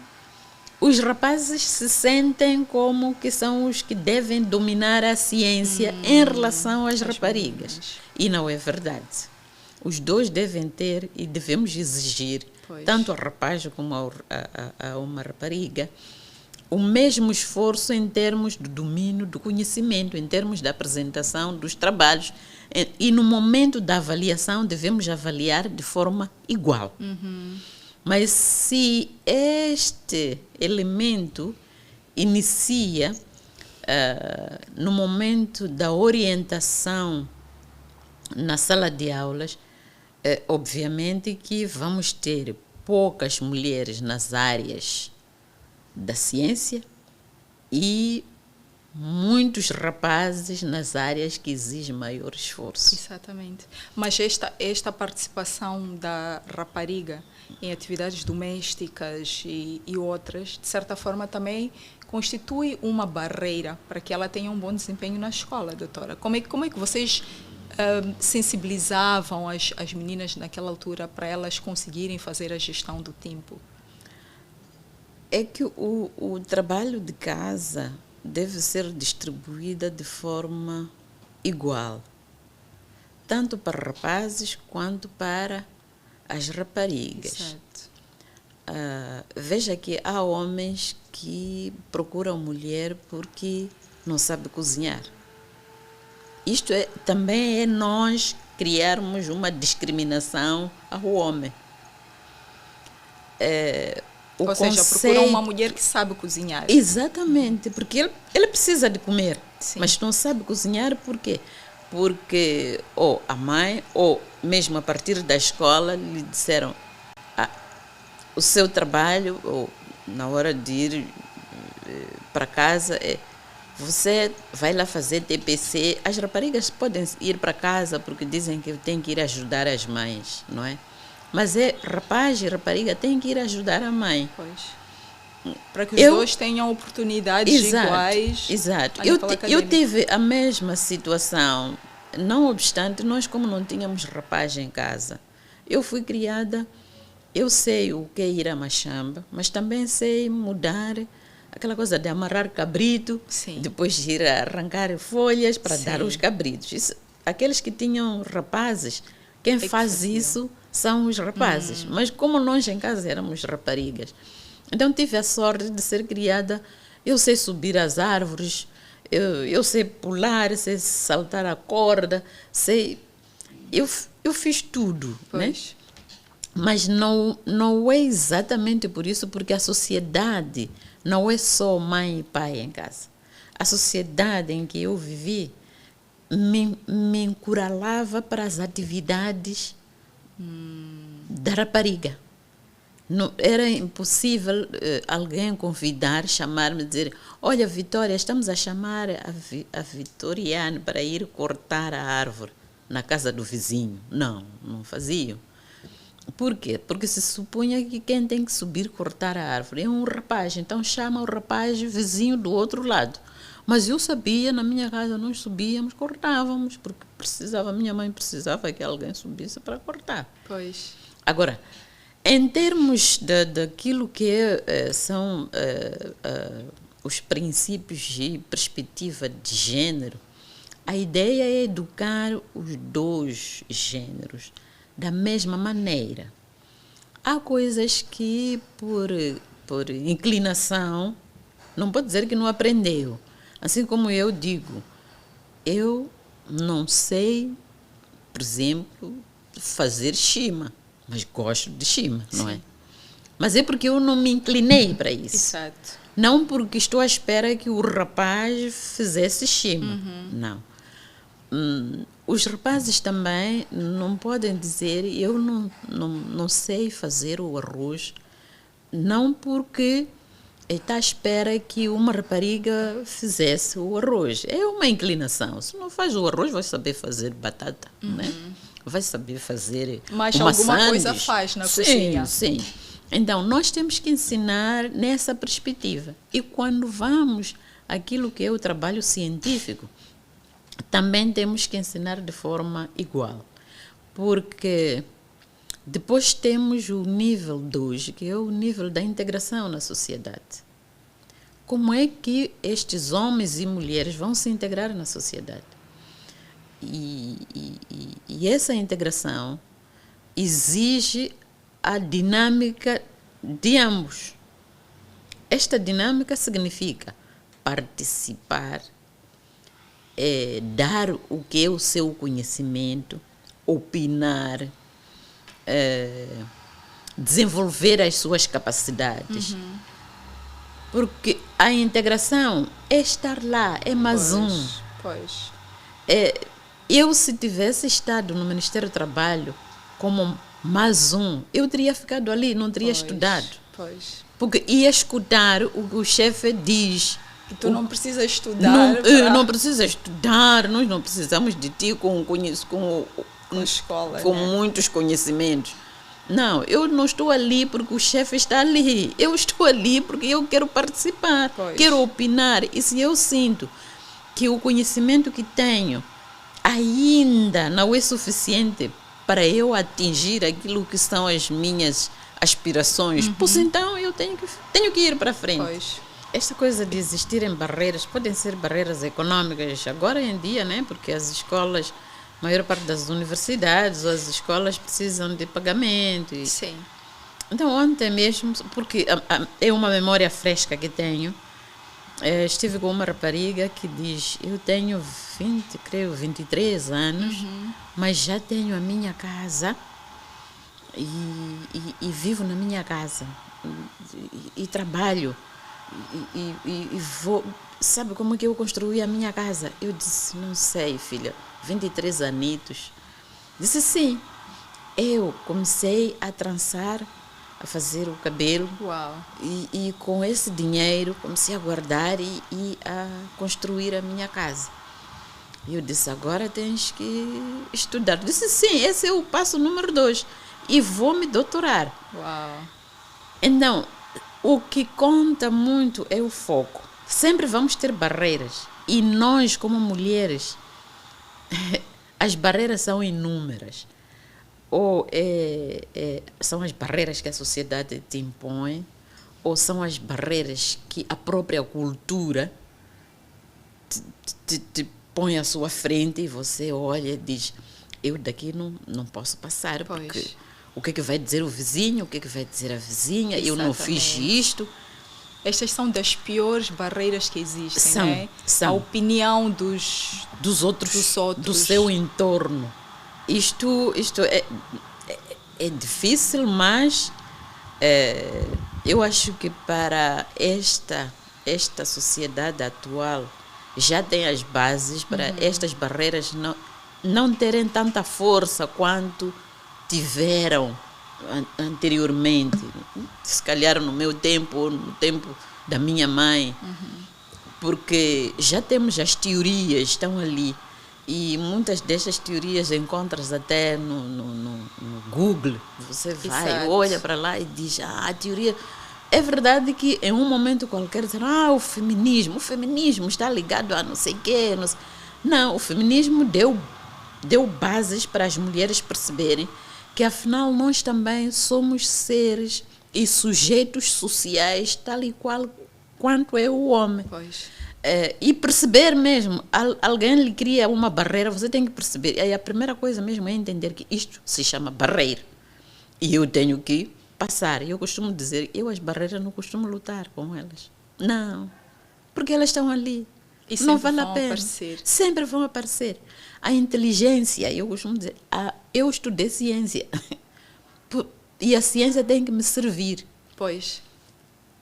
os rapazes se sentem como que são os que devem dominar a ciência em relação às raparigas. Meninas. E não é verdade. Os dois devem ter e devemos exigir, tanto ao rapaz como a uma rapariga, o mesmo esforço em termos do domínio do conhecimento, em termos da apresentação dos trabalhos. E no momento da avaliação devemos avaliar de forma igual. Mas se este elemento inicia no momento da orientação na sala de aulas, obviamente que vamos ter poucas mulheres nas áreas da ciência e muitos rapazes nas áreas que exigem maior esforço. Exatamente. Mas esta participação da rapariga em atividades domésticas e outras, de certa forma, também constitui uma barreira para que ela tenha um bom desempenho na escola, doutora. Como é que vocês sensibilizavam as meninas naquela altura para elas conseguirem fazer a gestão do tempo? É que o trabalho de casa deve ser distribuído de forma igual, tanto para rapazes quanto para as raparigas. Certo. Veja que há homens que procuram mulher porque não sabe cozinhar. Isto também é nós criarmos uma discriminação ao homem. Ou seja, procuram uma mulher que sabe cozinhar. Exatamente, porque ele precisa de comer, Sim. mas não sabe cozinhar por quê? Porque ou a mãe, ou mesmo a partir da escola, lhe disseram o seu trabalho, ou na hora de ir para casa, você vai lá fazer TPC. As raparigas podem ir para casa porque dizem que tem que ir ajudar as mães, não é? Mas rapaz e rapariga têm que ir ajudar a mãe. Pois. Para que os dois tenham oportunidades iguais. Exato. Eu tive a mesma situação. Não obstante, nós como não tínhamos rapaz em casa, eu fui criada, eu sei o que é ir a machamba, mas também sei mudar aquela coisa de amarrar cabrito, Sim. depois ir arrancar folhas para Sim. dar aos cabritos. Isso, aqueles que tinham rapazes, quem faz isso são os rapazes. Mas como nós em casa éramos raparigas, então tive a sorte de ser criada, eu sei subir as árvores, eu sei pular, sei saltar a corda, eu fiz tudo, né? Mas não é exatamente por isso, porque a sociedade não é só mãe e pai em casa. A sociedade em que eu vivi me encurralava para as atividades da rapariga. Não, era impossível alguém convidar, chamar-me e dizer: olha, Vitória, estamos a chamar a Vitoriane para ir cortar a árvore na casa do vizinho. Não faziam. Por quê? Porque se supunha que quem tem que subir cortar a árvore é um rapaz. Então chama o rapaz vizinho do outro lado. Mas eu sabia, na minha casa nós subíamos, cortávamos, porque minha mãe precisava que alguém subisse para cortar. Pois. Agora, em termos daquilo que são os princípios e perspectiva de gênero, a ideia é educar os dois gêneros da mesma maneira. Há coisas que, por inclinação, não pode dizer que não aprendeu. Assim como eu digo, eu não sei, por exemplo, fazer chima, mas gosto de chima, não é? Mas é porque eu não me inclinei para isso. Exato. Não porque estou à espera que o rapaz fizesse chima. Não. Os rapazes também não podem dizer eu não sei fazer o arroz, não porque está à espera que uma rapariga fizesse o arroz. É uma inclinação. Se não faz o arroz, vai saber fazer batata, né? Vai saber fazer mas uma alguma sandes. coisa faz na sim, cozinha. Sim. Então, nós temos que ensinar nessa perspectiva. E quando vamos àquilo que é o trabalho científico, também temos que ensinar de forma igual. Porque depois temos o nível 2, que é o nível da integração na sociedade. Como é que estes homens e mulheres vão se integrar na sociedade? E essa integração exige a dinâmica de ambos. Esta dinâmica significa participar, dar o que é o seu conhecimento, opinar, desenvolver as suas capacidades. Porque a integração é estar lá, é mais um. Pois. Eu, se tivesse estado no Ministério do Trabalho como mais um, eu teria ficado ali, não teria estudado. Pois. Porque ia escutar o que o chefe diz. Que tu não precisas estudar. Não precisa estudar, nós não precisamos de ti com escola, com né? muitos conhecimentos. Não, eu não estou ali porque o chefe está ali. Eu estou ali porque eu quero participar, quero opinar. E se eu sinto que o conhecimento que tenho ainda não é suficiente para eu atingir aquilo que são as minhas aspirações, pois então eu tenho que ir para frente. Pois. Esta coisa de existirem barreiras, podem ser barreiras econômicas, agora em dia, né? Porque as escolas, a maior parte das universidades, as escolas precisam de pagamento. Sim. Então, ontem mesmo, porque é uma memória fresca que tenho, estive com uma rapariga que diz, eu tenho 23 anos, mas já tenho a minha casa e vivo na minha casa e trabalho e vou... Sabe como é que eu construí a minha casa? Eu disse, não sei, filha, 23 anitos. Disse, sim. Eu comecei a trançar, a fazer o cabelo. Uau. E com esse dinheiro comecei a guardar e a construir a minha casa. E eu disse, agora tens que estudar. Disse, sim, esse é o passo número 2. E vou me doutorar. Uau. Então, o que conta muito é o foco. Sempre vamos ter barreiras. E nós, como mulheres, as barreiras são inúmeras. Ou são as barreiras que a sociedade te impõe, ou são as barreiras que a própria cultura te põe à sua frente e você olha e diz, eu daqui não posso passar, porque o que é que vai dizer o vizinho, o que é que vai dizer a vizinha, eu não fiz isto. Estas são das piores barreiras que existem, né? São. A opinião dos outros, do seu entorno. Isto é difícil, mas eu acho que para esta sociedade atual já tem as bases para estas barreiras não terem tanta força quanto tiveram anteriormente, se calhar no meu tempo ou no tempo da minha mãe, porque já temos as teorias, estão ali, e muitas destas teorias encontras até no Google. Você vai, olha para lá e diz, a teoria... É verdade que em um momento qualquer dizem, o feminismo está ligado a não sei o quê. Não, o feminismo deu bases para as mulheres perceberem que afinal nós também somos seres e sujeitos sociais tal e qual quanto é o homem. E perceber mesmo, alguém lhe cria uma barreira, você tem que perceber. E a primeira coisa mesmo é entender que isto se chama barreira. E eu tenho que passar. Eu costumo dizer, as barreiras não costumo lutar com elas. Não, porque elas estão ali. E não vale a pena. Aparecer. Sempre vão aparecer. A inteligência, eu costumo dizer, eu estudei ciência. E a ciência tem que me servir.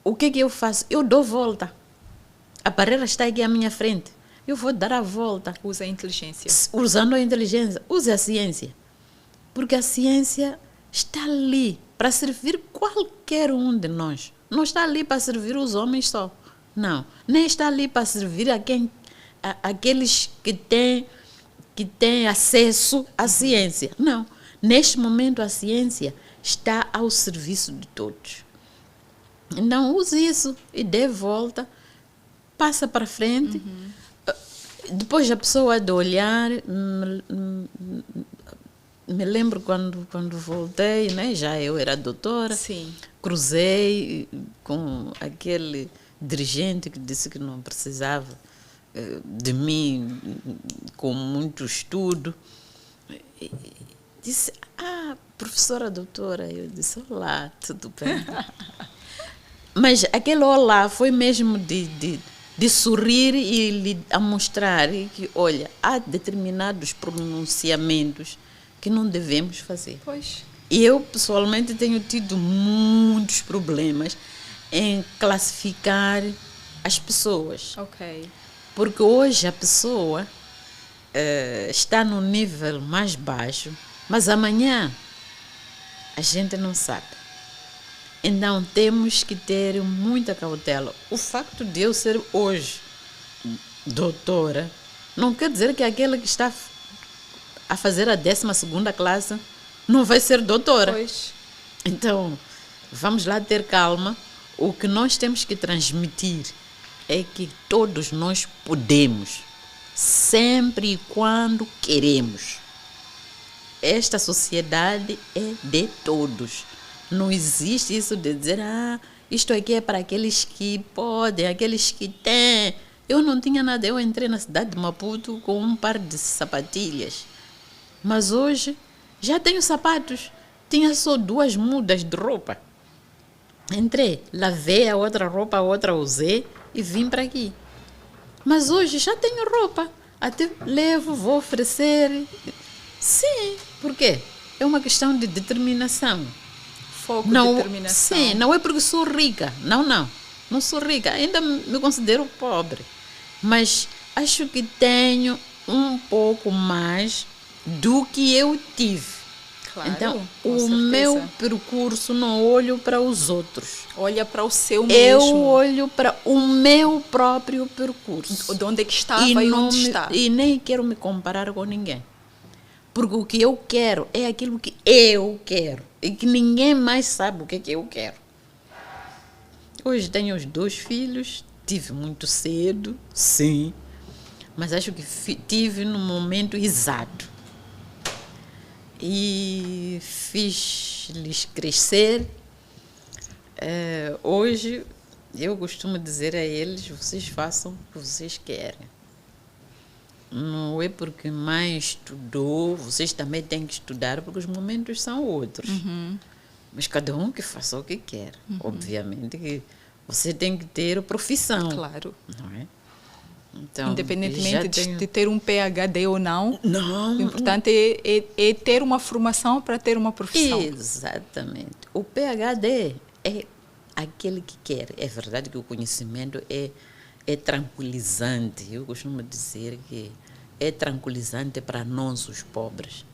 O que eu faço? Eu dou volta. A barreira está aqui à minha frente. eu vou dar a volta. Usa a inteligência. Usando a inteligência, use a ciência. Porque a ciência está ali para servir qualquer um de nós. Não está ali para servir os homens só. Não. Nem está ali para servir aqueles que têm acesso à ciência. Não. Neste momento, a ciência está ao serviço de todos. Então, use isso e dê volta, passa para frente. Depois a pessoa de olhar, me lembro quando voltei, né? Já eu era doutora. Sim. Cruzei com aquele dirigente que disse que não precisava de mim com muito estudo. E disse, professora doutora. Eu disse, olá, tudo bem? Mas aquele olá foi mesmo de sorrir e lhe a mostrar que, olha, há determinados pronunciamentos que não devemos fazer. Pois. E eu, pessoalmente, tenho tido muitos problemas em classificar as pessoas. Ok. Porque hoje a pessoa está no nível mais baixo, mas amanhã a gente não sabe. Então, temos que ter muita cautela. O facto de eu ser hoje doutora não quer dizer que aquela que está a fazer a 12ª classe não vai ser doutora. Pois. Então, vamos lá ter calma. O que nós temos que transmitir é que todos nós podemos, sempre e quando queremos. Esta sociedade é de todos. Não existe isso de dizer, isto aqui é para aqueles que podem, aqueles que têm. Eu não tinha nada, eu entrei na cidade de Maputo com um par de sapatilhas. Mas hoje já tenho sapatos, tinha só 2 mudas de roupa. Entrei, lavei a outra roupa, a outra usei e vim para aqui. Mas hoje já tenho roupa, até levo, vou oferecer. Sim, por quê? É uma questão de determinação. Foco, não, determinação. Sim, não é porque sou rica. Não sou rica. Ainda me considero pobre. Mas acho que tenho um pouco mais do que eu tive. Claro, então, com o certeza. meu percurso não olho para os outros. Olha para o seu Eu mesmo. olho para o meu próprio percurso. De onde é que estava e onde está. E nem quero me comparar com ninguém. Porque o que eu quero é aquilo que eu quero. E que ninguém mais sabe o que é que eu quero. Hoje tenho os 2 filhos. Tive muito cedo, sim. Mas acho que tive no momento exato. E fiz-lhes crescer. Hoje, eu costumo dizer a eles, vocês façam o que vocês querem. Não é porque mãe estudou, vocês também têm que estudar, porque os momentos são outros. Mas cada um que faça o que quer. Obviamente que você tem que ter profissão. Claro. Não é? Então, independentemente de ter um PhD ou não, o importante é ter uma formação para ter uma profissão. Exatamente. O PhD é aquele que quer. É verdade que o conhecimento é tranquilizante. Eu costumo dizer que é tranquilizante para nós, os pobres,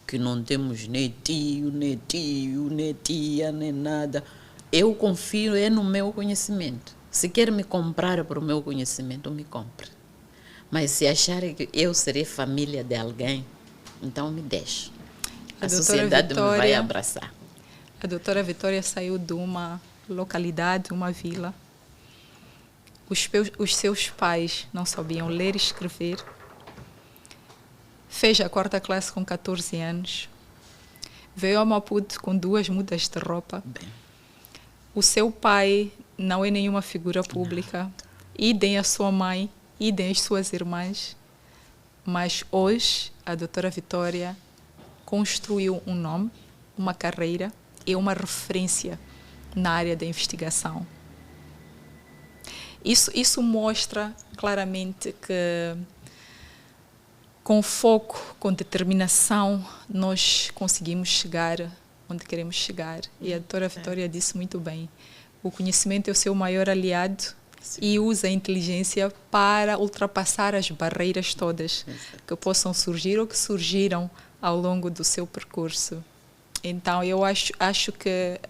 que não temos nem tio, nem tia, nem nada. Eu confio no meu conhecimento. Se quer me comprar por o meu conhecimento, me compre. Mas se achar que eu serei família de alguém, então me deixe. A sociedade me vai abraçar. A doutora Vitória saiu de uma localidade, uma vila. Os seus pais não sabiam ler e escrever. Fez a 4ª classe com 14 anos. Veio a Maputo com 2 mudas de roupa. Bem. O seu pai não é nenhuma figura pública. Idem a sua mãe, idem as suas irmãs. Mas hoje, a doutora Vitória construiu um nome, uma carreira e uma referência na área da investigação. Isso mostra claramente que, com foco, com determinação, nós conseguimos chegar onde queremos chegar. E a doutora Vitória disse muito bem, o conhecimento é o seu maior aliado e usa a inteligência para ultrapassar as barreiras todas que possam surgir ou que surgiram ao longo do seu percurso. Então, eu acho que...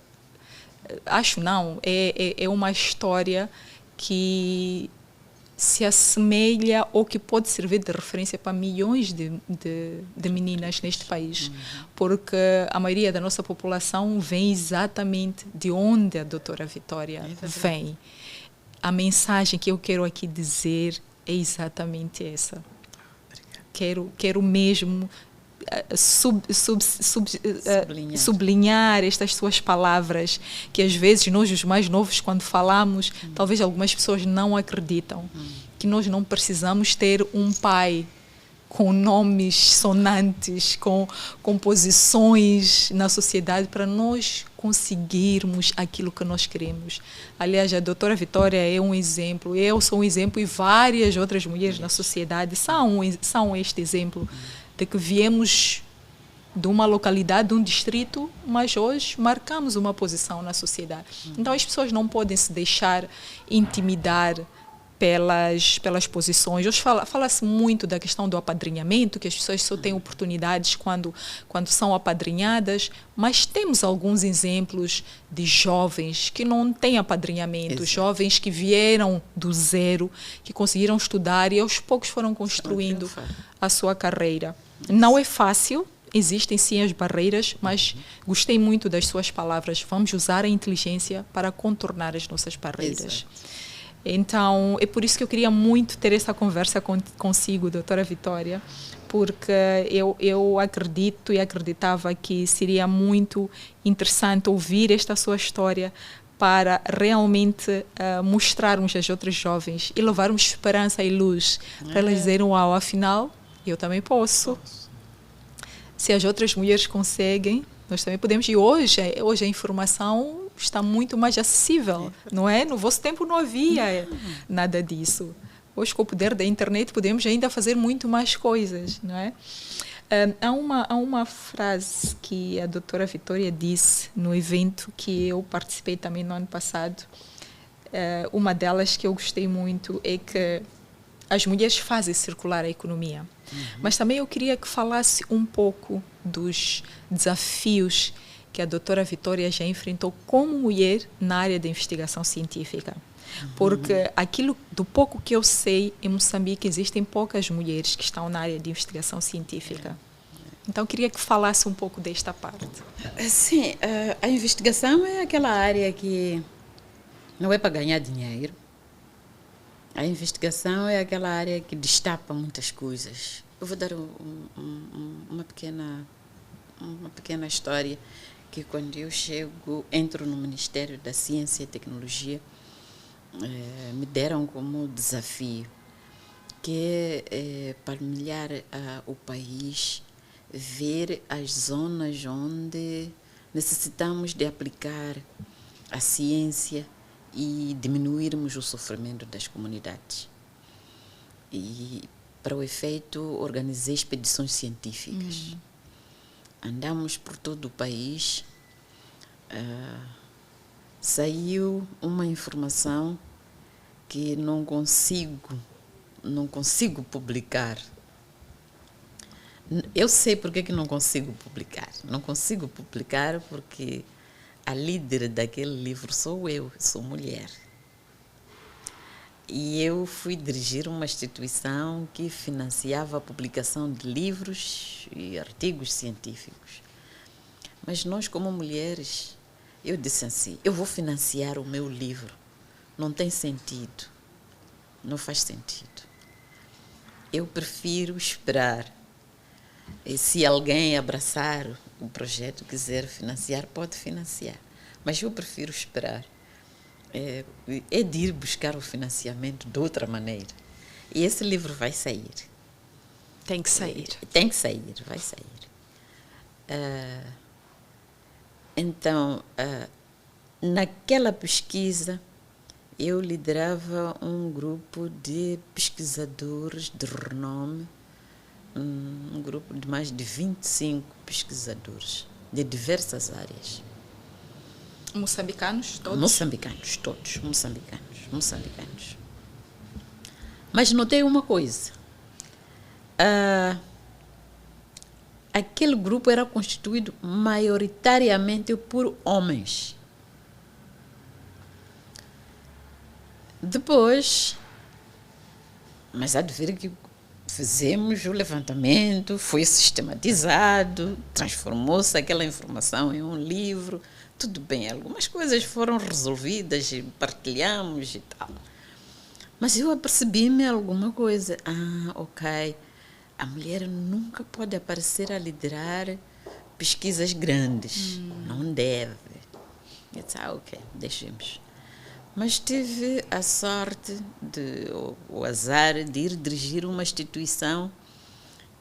Acho não, é uma história que se assemelha ou que pode servir de referência para milhões de meninas neste país, porque a maioria da nossa população vem exatamente de onde a doutora Vitória vem. A mensagem que eu quero aqui dizer é exatamente essa. Quero mesmo sublinhar estas suas palavras, que às vezes nós, os mais novos, quando falamos, talvez algumas pessoas não acreditam, que nós não precisamos ter um pai com nomes sonantes, com posições na sociedade para nós conseguirmos aquilo que nós queremos. Aliás, a doutora Vitória é um exemplo, eu sou um exemplo e várias outras mulheres na sociedade são este exemplo de que viemos de uma localidade, de um distrito, mas hoje marcamos uma posição na sociedade. Então, as pessoas não podem se deixar intimidar pelas posições. Hoje fala-se muito da questão do apadrinhamento, que as pessoas só têm oportunidades quando são apadrinhadas, mas temos alguns exemplos de jovens que não têm apadrinhamento, jovens que vieram do zero, que conseguiram estudar e aos poucos foram construindo a sua carreira. Não é fácil, existem sim as barreiras, mas gostei muito das suas palavras. Vamos usar a inteligência para contornar as nossas barreiras. Então, é por isso que eu queria muito ter essa conversa consigo, doutora Vitória, porque eu acredito e acreditava que seria muito interessante ouvir esta sua história para realmente mostrarmos às outras jovens e levarmos esperança e luz para elas dizerem, uau, afinal, eu também posso. Se as outras mulheres conseguem, nós também podemos. E hoje a informação está muito mais acessível, não é? No vosso tempo não havia nada disso. Hoje, com o poder da internet, podemos ainda fazer muito mais coisas, não é? Há uma frase que a doutora Vitória disse no evento que eu participei também no ano passado. Uma delas que eu gostei muito é que as mulheres fazem circular a economia. Mas também eu queria que falasse um pouco dos desafios que a doutora Vitória já enfrentou como mulher na área da investigação científica. Porque aquilo do pouco que eu sei, em Moçambique existem poucas mulheres que estão na área de investigação científica. Então, eu queria que falasse um pouco desta parte. Sim, a investigação é aquela área que não é para ganhar dinheiro. A investigação é aquela área que destapa muitas coisas. Eu vou dar uma pequena história que quando eu entro no Ministério da Ciência e Tecnologia, me deram como desafio, que é palmilhar o país, ver as zonas onde necessitamos de aplicar a ciência e diminuirmos o sofrimento das comunidades. E, para o efeito, organizei expedições científicas. Andamos por todo o país. Saiu uma informação que não consigo publicar. Eu sei por que não consigo publicar. Não consigo publicar porque a líder daquele livro sou eu, sou mulher. E eu fui dirigir uma instituição que financiava a publicação de livros e artigos científicos. Mas nós, como mulheres, eu disse assim, eu vou financiar o meu livro. Não tem sentido. Não faz sentido. Eu prefiro esperar. E se alguém abraçar o projeto, quiser financiar, pode financiar. Mas eu prefiro esperar. É de ir buscar o financiamento de outra maneira. E esse livro vai sair. Tem que sair. Tem que sair, vai sair. Então, naquela pesquisa, eu liderava um grupo de pesquisadores de renome, um grupo de mais de 25 pesquisadores, de diversas áreas. Moçambicanos todos? Moçambicanos, todos. Moçambicanos. Mas notei uma coisa. Aquele grupo era constituído maioritariamente por homens. Depois, mas há de ver que fizemos o levantamento, foi sistematizado, transformou-se aquela informação em um livro, tudo bem, algumas coisas foram resolvidas e partilhamos e tal. Mas eu apercebi-me alguma coisa. Ok, a mulher nunca pode aparecer a liderar pesquisas grandes, não deve. Eu disse, ok, deixemos. Mas tive a sorte, o azar de ir dirigir uma instituição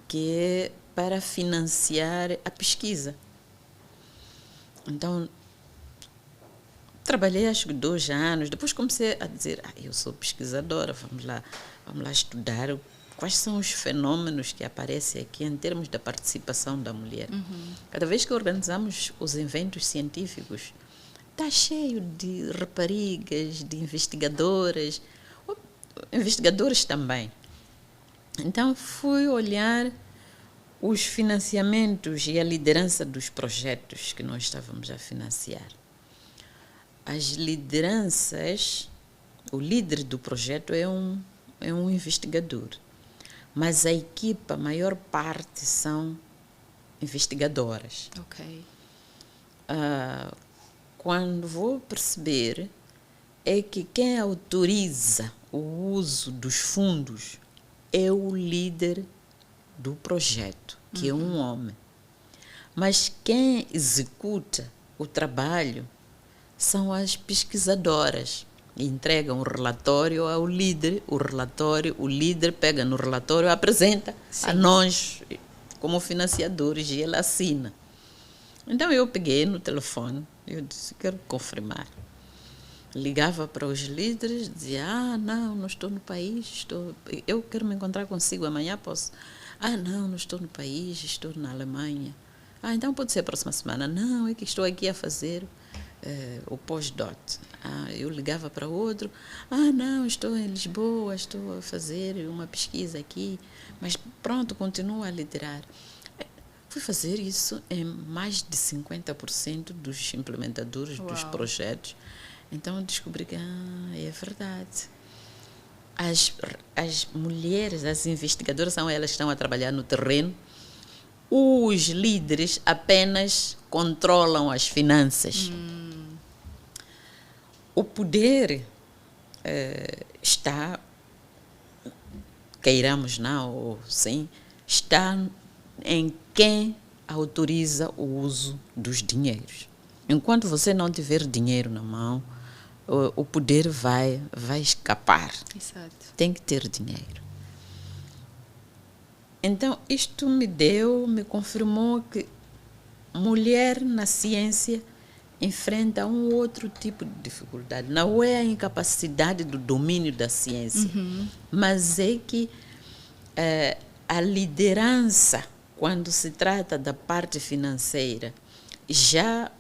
que é para financiar a pesquisa. Então, trabalhei acho que 2 anos, depois comecei a dizer, eu sou pesquisadora, vamos lá estudar quais são os fenômenos que aparecem aqui em termos da participação da mulher. Cada vez que organizamos os eventos científicos, está cheio de raparigas, de investigadores também. Então, fui olhar os financiamentos e a liderança dos projetos que nós estávamos a financiar. As lideranças, o líder do projeto é um investigador, mas a equipa, a maior parte são investigadoras. Ok. Quando vou perceber é que quem autoriza o uso dos fundos é o líder do projeto, que é um homem. Mas quem executa o trabalho são as pesquisadoras. Entregam o relatório ao líder, o líder pega no relatório, apresenta a nós como financiadores e ele assina. Então eu peguei no telefone, eu disse, quero confirmar. Ligava para os líderes, dizia, não estou no país, eu quero me encontrar consigo amanhã, posso? Não estou no país, estou na Alemanha. Então pode ser a próxima semana. Não, é que estou aqui a fazer o pós-doc. Eu ligava para outro, não, estou em Lisboa, estou a fazer uma pesquisa aqui, mas pronto, continuo a liderar. Fui fazer isso em mais de 50% dos implementadores dos projetos. Então, descobri que é verdade. As mulheres, as investigadoras, são elas que estão a trabalhar no terreno. Os líderes apenas controlam as finanças. O poder está, queiramos não ou sim, está em quem autoriza o uso dos dinheiros. Enquanto você não tiver dinheiro na mão, o poder vai escapar. Exato. Tem que ter dinheiro. Então, isto me confirmou que mulher na ciência enfrenta um outro tipo de dificuldade. Não é a incapacidade do domínio da ciência, mas é que a liderança, quando se trata da parte financeira, já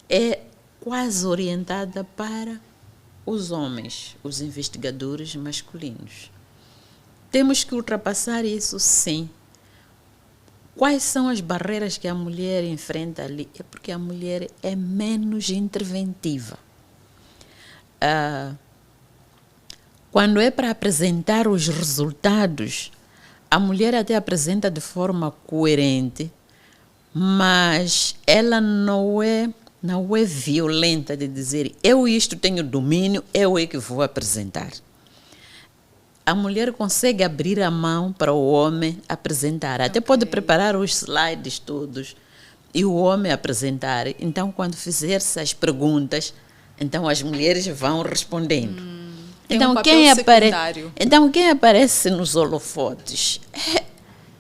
é quase orientada para os homens, os investigadores masculinos. Temos que ultrapassar isso, sim. Quais são as barreiras que a mulher enfrenta ali? É porque a mulher é menos interventiva. Quando é para apresentar os resultados, a mulher até apresenta de forma coerente, mas ela não é violenta de dizer, eu isto tenho domínio, eu é que vou apresentar. A mulher consegue abrir a mão para o homem apresentar. Até pode preparar os slides todos e o homem apresentar. Então, quando fizer-se as perguntas, então as mulheres vão respondendo. Então, quem aparece nos holofotes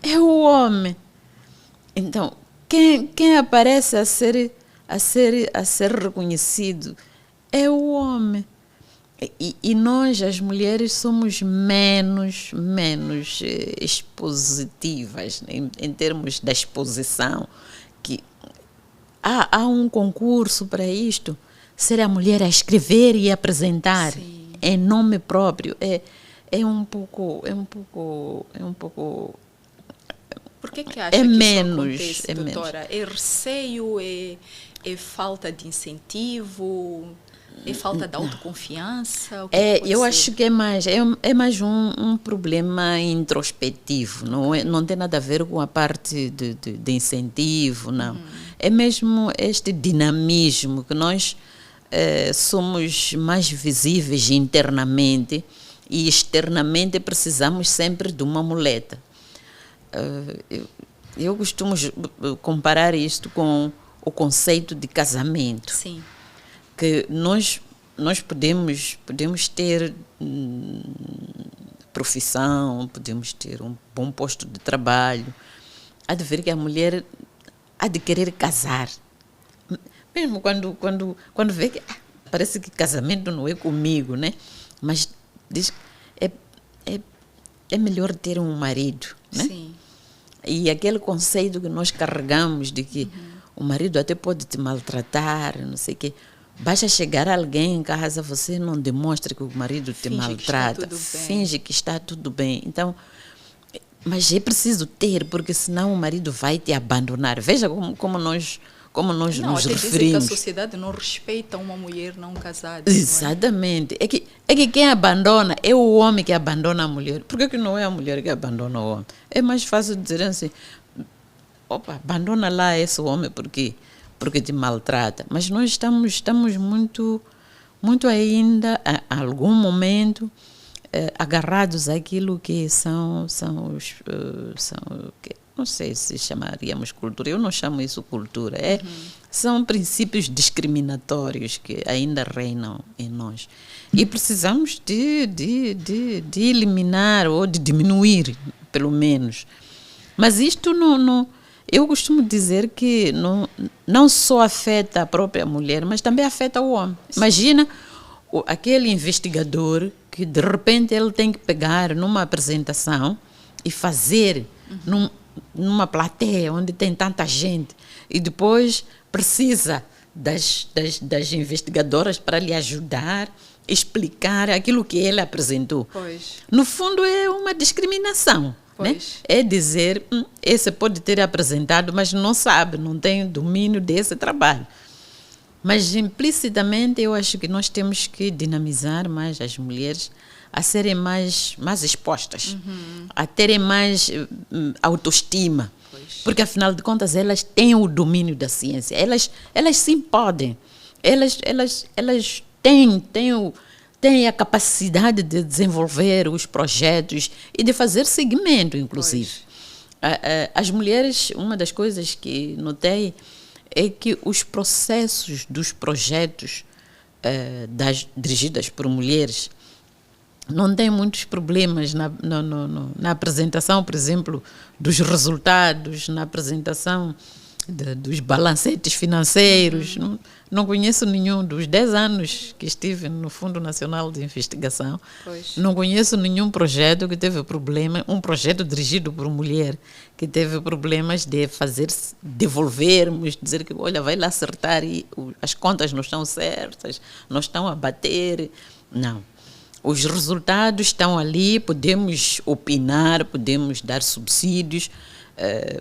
é o homem. Então, quem aparece a ser reconhecido é o homem. E nós, as mulheres, somos menos expositivas em termos da exposição. Que há um concurso para isto, ser a mulher a escrever e a apresentar Sim. em nome próprio é um pouco Por que acha é que menos, isso acontece, doutora? É receio, é falta de incentivo, é falta de autoconfiança? O que pode eu ser? acho que é mais um problema introspectivo, não tem nada a ver com a parte de incentivo, não. É mesmo este dinamismo que nós somos mais visíveis internamente e externamente precisamos sempre de uma muleta. Eu costumo comparar isto com o conceito de casamento. Sim. Que nós podemos ter profissão, podemos ter um bom posto de trabalho. Há de ver que a mulher há de querer casar. Mesmo quando vê que parece que casamento não é comigo, né? Mas diz que é melhor ter um marido, né? Sim. E aquele conceito que nós carregamos de que o marido até pode te maltratar, não sei o quê. Basta chegar alguém em casa, você não demonstra que o marido te maltrata. Finge que está tudo bem. Então, mas é preciso ter, porque senão o marido vai te abandonar. Veja como nós nos referimos. Dizem que a sociedade não respeita uma mulher não casada. Exatamente. É que quem abandona é o homem que abandona a mulher. Por que não é a mulher que abandona o homem? É mais fácil dizer assim, opa, abandona lá esse homem porque te maltrata. Mas nós estamos muito ainda, a algum momento, agarrados àquilo que são não sei se chamaríamos cultura, eu não chamo isso cultura, são princípios discriminatórios que ainda reinam em nós. E precisamos de eliminar ou de diminuir, pelo menos. Mas isto não eu costumo dizer que não só afeta a própria mulher, mas também afeta o homem. Imagina aquele investigador que de repente ele tem que pegar numa apresentação e fazer numa plateia onde tem tanta gente e depois precisa das investigadoras para lhe ajudar, explicar aquilo que ele apresentou. Pois. No fundo é uma discriminação. Né? É dizer, esse pode ter apresentado, mas não sabe, não tem domínio desse trabalho. Mas implicitamente eu acho que nós temos que dinamizar mais as mulheres a serem mais expostas, a terem mais autoestima, porque afinal de contas elas têm o domínio da ciência, elas sim podem, elas têm a capacidade de desenvolver os projetos e de fazer seguimento, inclusive. As mulheres, uma das coisas que notei é que os processos dos projetos dirigidas por mulheres não têm muitos problemas na apresentação, por exemplo, dos resultados, na apresentação dos balancetes financeiros. Não conheço nenhum dos 10 anos que estive no Fundo Nacional de Investigação. Não conheço nenhum projeto que teve problema, um projeto dirigido por mulher que teve problemas de devolvermos, dizer que, olha, vai lá acertar e as contas não estão certas, não estão a bater. Não. Os resultados estão ali, podemos opinar, podemos dar subsídios,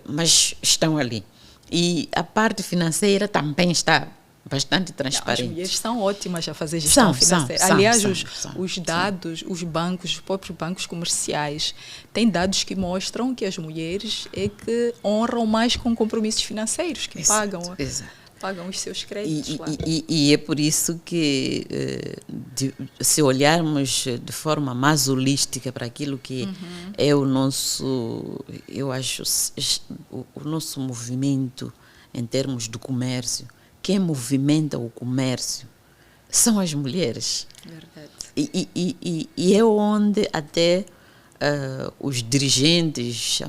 mas estão ali. E a parte financeira também está bastante transparente. As mulheres são ótimas a fazer gestão financeira. Aliás, os dados, os bancos, os próprios bancos comerciais, têm dados que mostram que as mulheres é que honram mais com compromissos financeiros, que pagam os seus créditos. E é por isso que, se olharmos de forma mais holística para aquilo que é o nosso, eu acho, o nosso movimento em termos do comércio, quem movimenta o comércio são as mulheres. Verdade. E é onde até os dirigentes,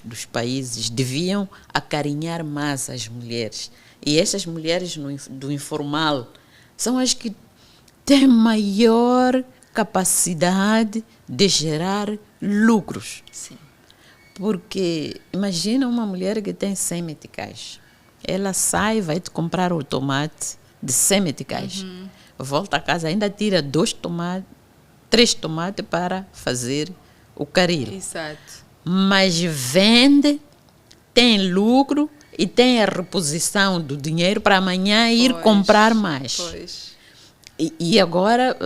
dos países, deviam acarinhar mais as mulheres. E essas mulheres do informal são as que têm maior capacidade de gerar lucros. Sim. Porque imagina uma mulher que tem 100 meticais. Ela sai, vai te comprar o tomate, de 100 meticais. Volta a casa, ainda tira 3 tomates para fazer o caril. Exato. Mas vende, tem lucro e tem a reposição do dinheiro para amanhã ir comprar mais. Pois. E agora,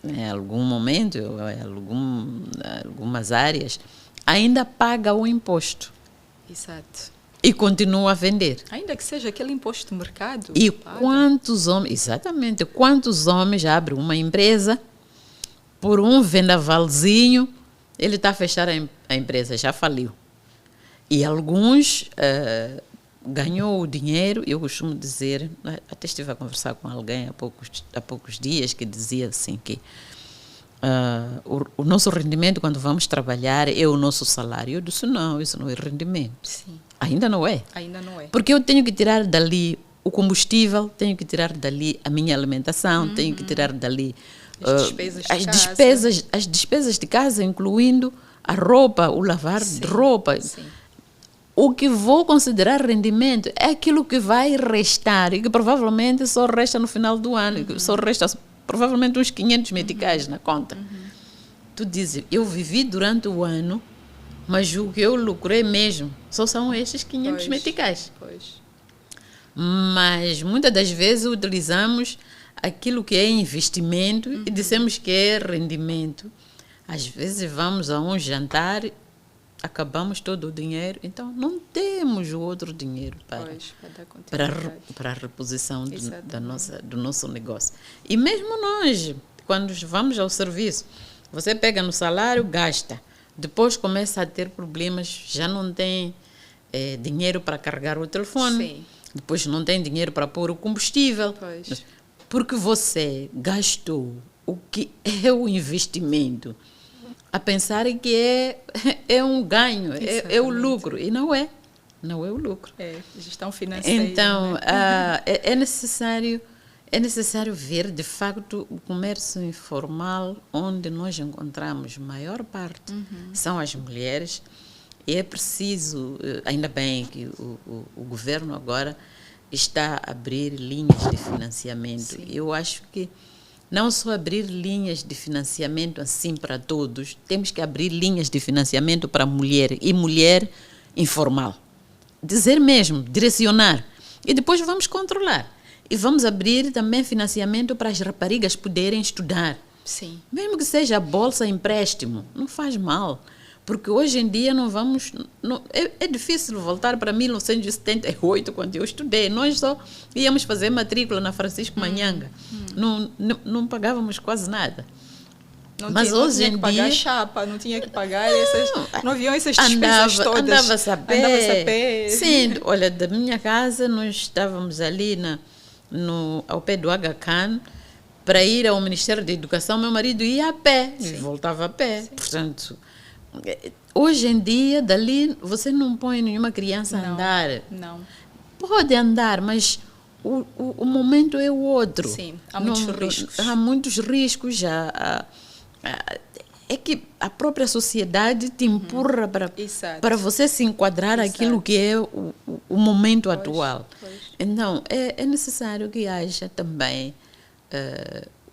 em algum momento, em algumas áreas, ainda paga o imposto. Exato. E continua a vender. Ainda que seja aquele imposto de mercado. E paga. quantos homens abrem uma empresa por um vendavalzinho, ele está a fechar a empresa, já faliu. E alguns ganhou o dinheiro, eu costumo dizer, até estive a conversar com alguém há poucos dias, que dizia assim que o nosso rendimento quando vamos trabalhar é o nosso salário. Eu disse, não, isso não é rendimento. Sim. Ainda não é. Ainda não é. Porque eu tenho que tirar dali o combustível, tenho que tirar dali a minha alimentação, tenho que tirar dali as despesas de casa, incluindo a roupa, o lavar de roupa. Sim. O que vou considerar rendimento é aquilo que vai restar e que provavelmente só resta no final do ano, que só resta provavelmente uns 500 meticais na conta. Tu dizes, eu vivi durante o ano, mas o que eu lucrei mesmo só são estes 500 meticais. Pois. Mas muitas das vezes utilizamos aquilo que é investimento e dissemos que é rendimento. Às vezes vamos a um jantar, acabamos todo o dinheiro, então não temos o outro dinheiro para a reposição do nosso negócio. E mesmo nós, quando vamos ao serviço, você pega no salário, gasta. Depois começa a ter problemas, já não tem dinheiro para carregar o telefone. Sim. Depois não tem dinheiro para pôr o combustível. Pois. Porque você gastou o que é o investimento a pensar que é um ganho, é o lucro. E não é. Não é o lucro. É gestão financeira. Então, né? é necessário ver, de facto, o comércio informal, onde nós encontramos maior parte, são as mulheres. E é preciso, ainda bem que o governo agora está a abrir linhas de financiamento. Sim. Eu acho que não só abrir linhas de financiamento assim para todos, temos que abrir linhas de financiamento para mulher e mulher informal. Dizer mesmo, direcionar. E depois vamos controlar. E vamos abrir também financiamento para as raparigas poderem estudar. Sim. Mesmo que seja bolsa, empréstimo, não faz mal. Porque hoje em dia é difícil voltar para 1978, quando eu estudei. Nós só íamos fazer matrícula na Francisco Manhanga. Não pagávamos quase nada. Mas hoje em dia... Não tinha que pagar chapa, não tinha que pagar não haviam essas despesas todas. Andava-se a pé. Sim, olha, da minha casa nós estávamos ali ao pé do Aga Khan para ir ao Ministério da Educação. Meu marido ia a pé e voltava a pé. Sim. Portanto... Hoje em dia, dali, você não põe nenhuma criança a andar. Não. Pode andar, mas o momento é o outro. Sim, há muitos riscos. Há muitos riscos. É que a própria sociedade te empurra para você se enquadrar aquilo que é o momento atual. Pois. Então, é necessário que haja também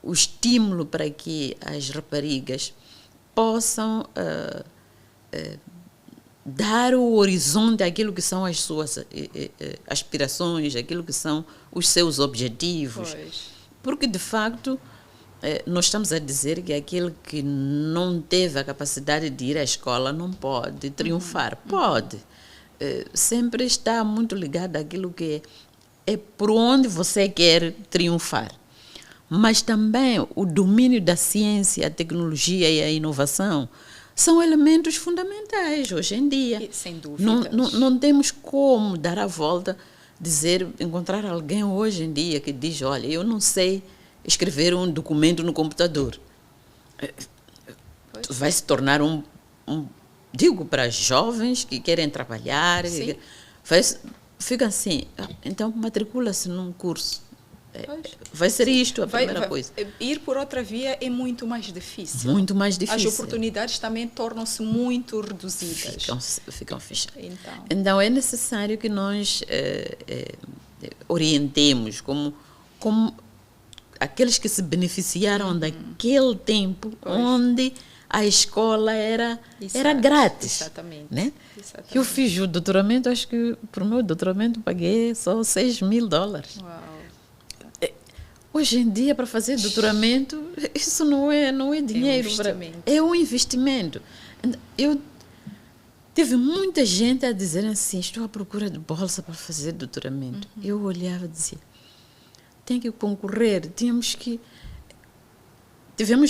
o estímulo para que as raparigas possam dar o horizonte àquilo que são as suas aspirações, aquilo que são os seus objetivos. Pois. Porque, de facto, nós estamos a dizer que aquele que não teve a capacidade de ir à escola não pode triunfar. Pode. Sempre está muito ligado àquilo que é por onde você quer triunfar. Mas também o domínio da ciência, a tecnologia e a inovação são elementos fundamentais hoje em dia. Sem dúvida. Não temos como dar a volta, encontrar alguém hoje em dia que diz, olha, eu não sei escrever um documento no computador. Vai se tornar digo para jovens que querem trabalhar, fica assim, então matricula-se num curso. Vai ser isto a primeira coisa. Ir por outra via é muito mais difícil. Muito mais difícil. As oportunidades também tornam-se muito reduzidas. Ficam fechadas. Então é necessário que nós orientemos, como aqueles que se beneficiaram daquele tempo onde a escola era grátis. Exatamente. Né? Exatamente. Eu fiz o doutoramento, acho que para o meu doutoramento paguei só $6.000. Uau. Hoje em dia, para fazer doutoramento, isso não é dinheiro. É um investimento. Tive muita gente a dizer assim, estou à procura de bolsa para fazer doutoramento. Eu olhava e dizia, tem que concorrer, tivemos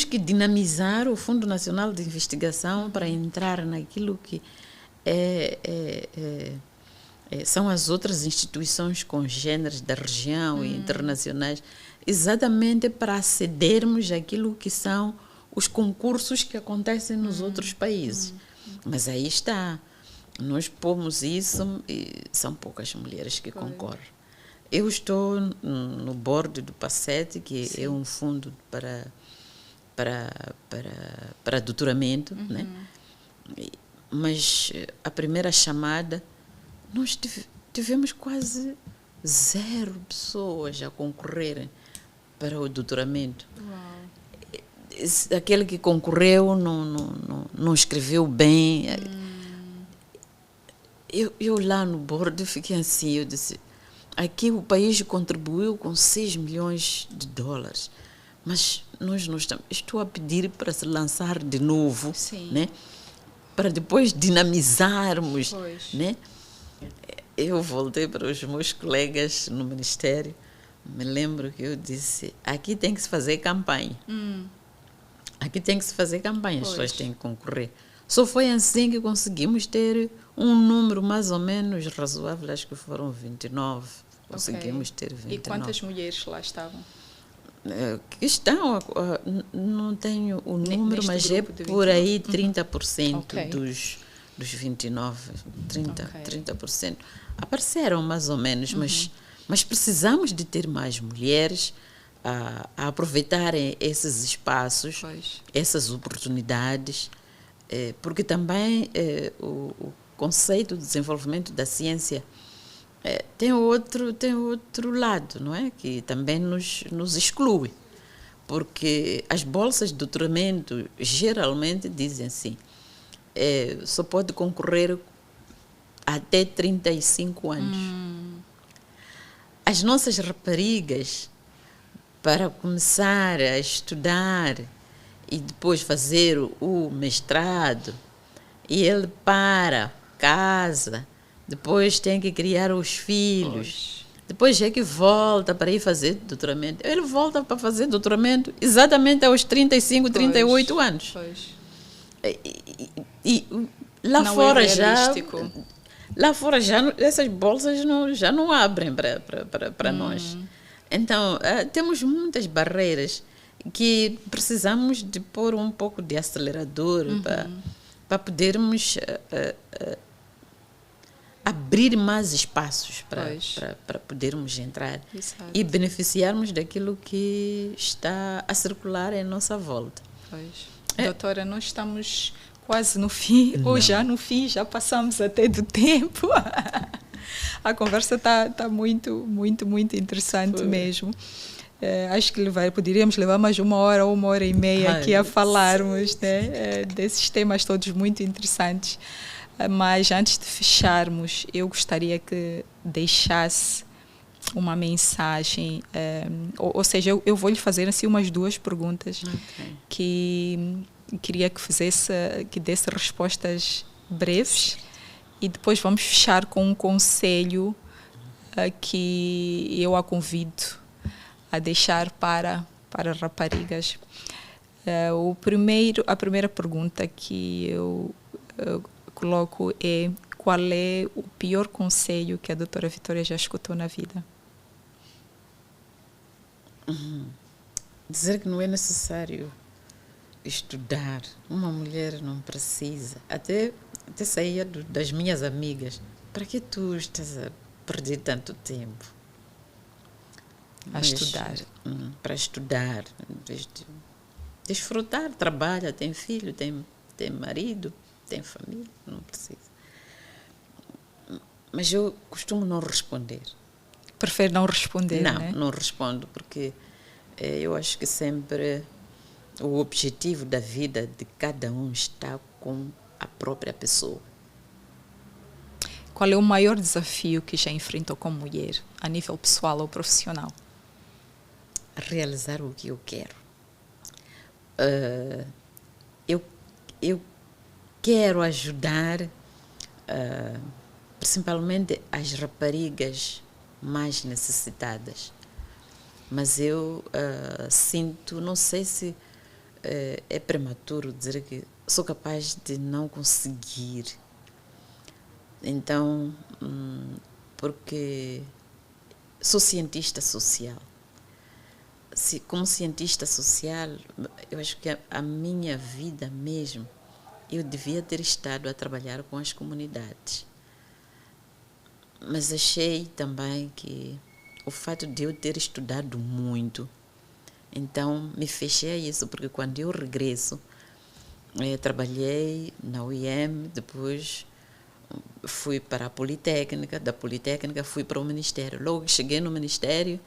que dinamizar o Fundo Nacional de Investigação para entrar naquilo que são as outras instituições congêneres da região e internacionais, exatamente para acedermos àquilo que são os concursos que acontecem nos outros países. Mas aí está, nós pomos isso e são poucas mulheres que concorrem. Eu estou no board do PACET, que é um fundo para doutoramento, né? Mas a primeira chamada, nós tivemos quase 0 pessoas a concorrerem para o doutoramento. Uau. Aquele que concorreu não escreveu bem. Eu lá no board fiquei assim, eu disse, aqui o país contribuiu com $6 milhões, mas nós não estamos. Estou a pedir para se lançar de novo, né? Para depois dinamizarmos. Né? Eu voltei para os meus colegas no Ministério, me lembro que eu disse, aqui tem que se fazer campanha. Aqui tem que se fazer campanha, as pessoas têm que concorrer. Só foi assim que conseguimos ter um número mais ou menos razoável, acho que foram 29. Conseguimos ter 29. E quantas mulheres lá estavam? Estão, não tenho o número, mas é por aí 30% dos 29, 30%. Apareceram mais ou menos, mas precisamos de ter mais mulheres a aproveitarem esses espaços, essas oportunidades, porque também o conceito de desenvolvimento da ciência tem outro lado, não é? Que também nos exclui, porque as bolsas de doutoramento geralmente dizem assim, só pode concorrer até 35 anos. As nossas raparigas, para começar a estudar e depois fazer o mestrado, e ele casa, depois tem que criar os filhos, depois é que volta para ir fazer doutoramento. Ele volta para fazer doutoramento exatamente aos 35, 38 anos. E lá não fora Lá fora essas bolsas já não abrem para nós. Então, temos muitas barreiras que precisamos de pôr um pouco de acelerador para podermos abrir mais espaços para podermos entrar. Exato. E beneficiarmos daquilo que está a circular em nossa volta. Doutora, nós estamos quase no fim, ou já no fim, já passamos até do tempo. A conversa está muito, muito, muito interessante mesmo. Acho que poderíamos levar mais 1 hora ou 1h30 aqui a falarmos, né, desses temas todos muito interessantes. Mas antes de fecharmos, eu gostaria que deixasse uma mensagem, ou seja, eu vou lhe fazer assim umas 2 perguntas que queria que desse respostas breves e depois vamos fechar com um conselho que eu a convido a deixar para raparigas. A primeira pergunta que eu coloco é: qual é o pior conselho que a doutora Vitória já escutou na vida? Dizer que não é necessário estudar. Uma mulher não precisa. Até saía das minhas amigas. Para que tu estás a perder tanto tempo? Estudar. Para estudar. Desfrutar, trabalha, tem filho, tem marido, tem família, não precisa. Mas eu costumo não responder. Prefere não responder, Não, né? não respondo, porque eu acho que sempre o objetivo da vida de cada um está com a própria pessoa. Qual é o maior desafio que já enfrentou como mulher, a nível pessoal ou profissional? Realizar o que eu quero. Eu quero ajudar principalmente as raparigas mais necessitadas. Mas eu sinto, não sei se é prematuro dizer que sou capaz de não conseguir. Então, porque sou cientista social. Como cientista social, eu acho que a minha vida mesmo, eu devia ter estado a trabalhar com as comunidades. Mas achei também que o fato de eu ter estudado muito, então me fechei a isso, porque quando eu regresso, trabalhei na UIM, depois fui para a Politécnica, da Politécnica fui para o Ministério. Logo que cheguei no Ministério,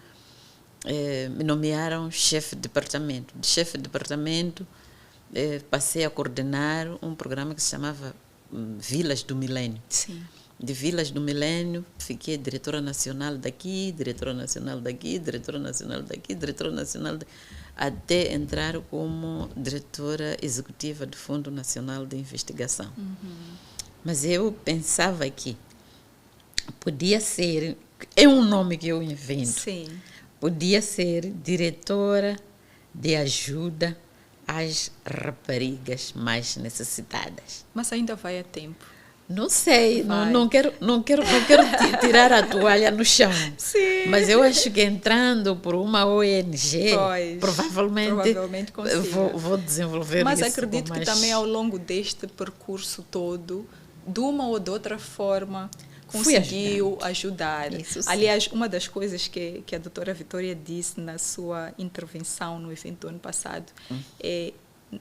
me nomearam chefe de departamento. De chefe de departamento, passei a coordenar um programa que se chamava Vilas do Milênio. Sim. De Vilas do Milênio, fiquei diretora nacional daqui, diretora nacional daqui, diretora nacional daqui, diretora nacional daqui, até entrar como diretora executiva do Fundo Nacional de Investigação. Mas eu pensava que podia ser, é um nome que eu invento, Sim. podia ser diretora de ajuda às raparigas mais necessitadas. Mas ainda vai a tempo. Não sei, não quero tirar a toalha no chão. Sim. Mas eu acho que entrando por uma ONG, provavelmente vou desenvolver Mas isso. Mas acredito que também ao longo deste percurso todo, de uma ou de outra forma, conseguiu ajudar. Aliás, uma das coisas que a doutora Vitória disse na sua intervenção no evento do ano passado é: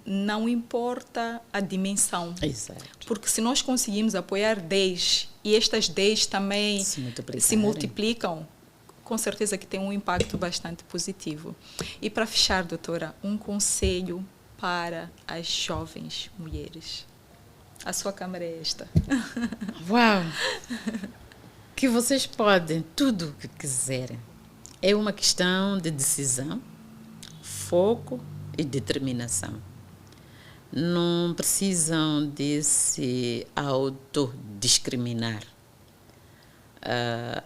não importa a dimensão. Exato. Porque se nós conseguimos apoiar 10 e estas 10 também se multiplicam, com certeza que tem um impacto bastante positivo. E para fechar, doutora, um conselho para as jovens mulheres. A sua câmara é esta. Uau! Que vocês podem tudo o que quiserem. É uma questão de decisão, foco e determinação. Não precisam de se autodiscriminar.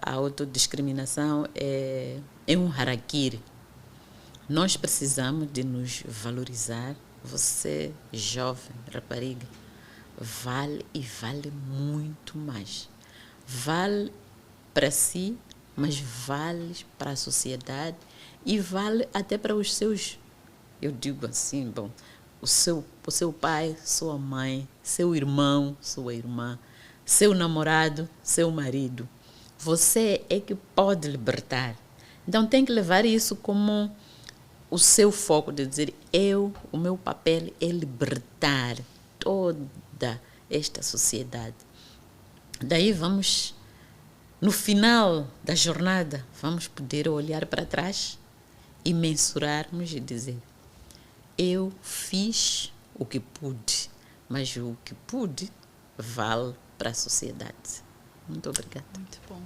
A autodiscriminação é um harakiri. Nós precisamos de nos valorizar. Você, jovem, rapariga, vale e vale muito mais. Vale para si, mas vale para a sociedade e vale até para os seus, eu digo assim, bom, o seu pai, sua mãe, seu irmão, sua irmã, seu namorado, seu marido. Você é que pode libertar. Então tem que levar isso como o seu foco de dizer: o meu papel é libertar toda esta sociedade. Daí vamos, no final da jornada, vamos poder olhar para trás e mensurarmos e dizer: eu fiz o que pude, mas o que pude vale para a sociedade. Muito obrigada. Muito bom.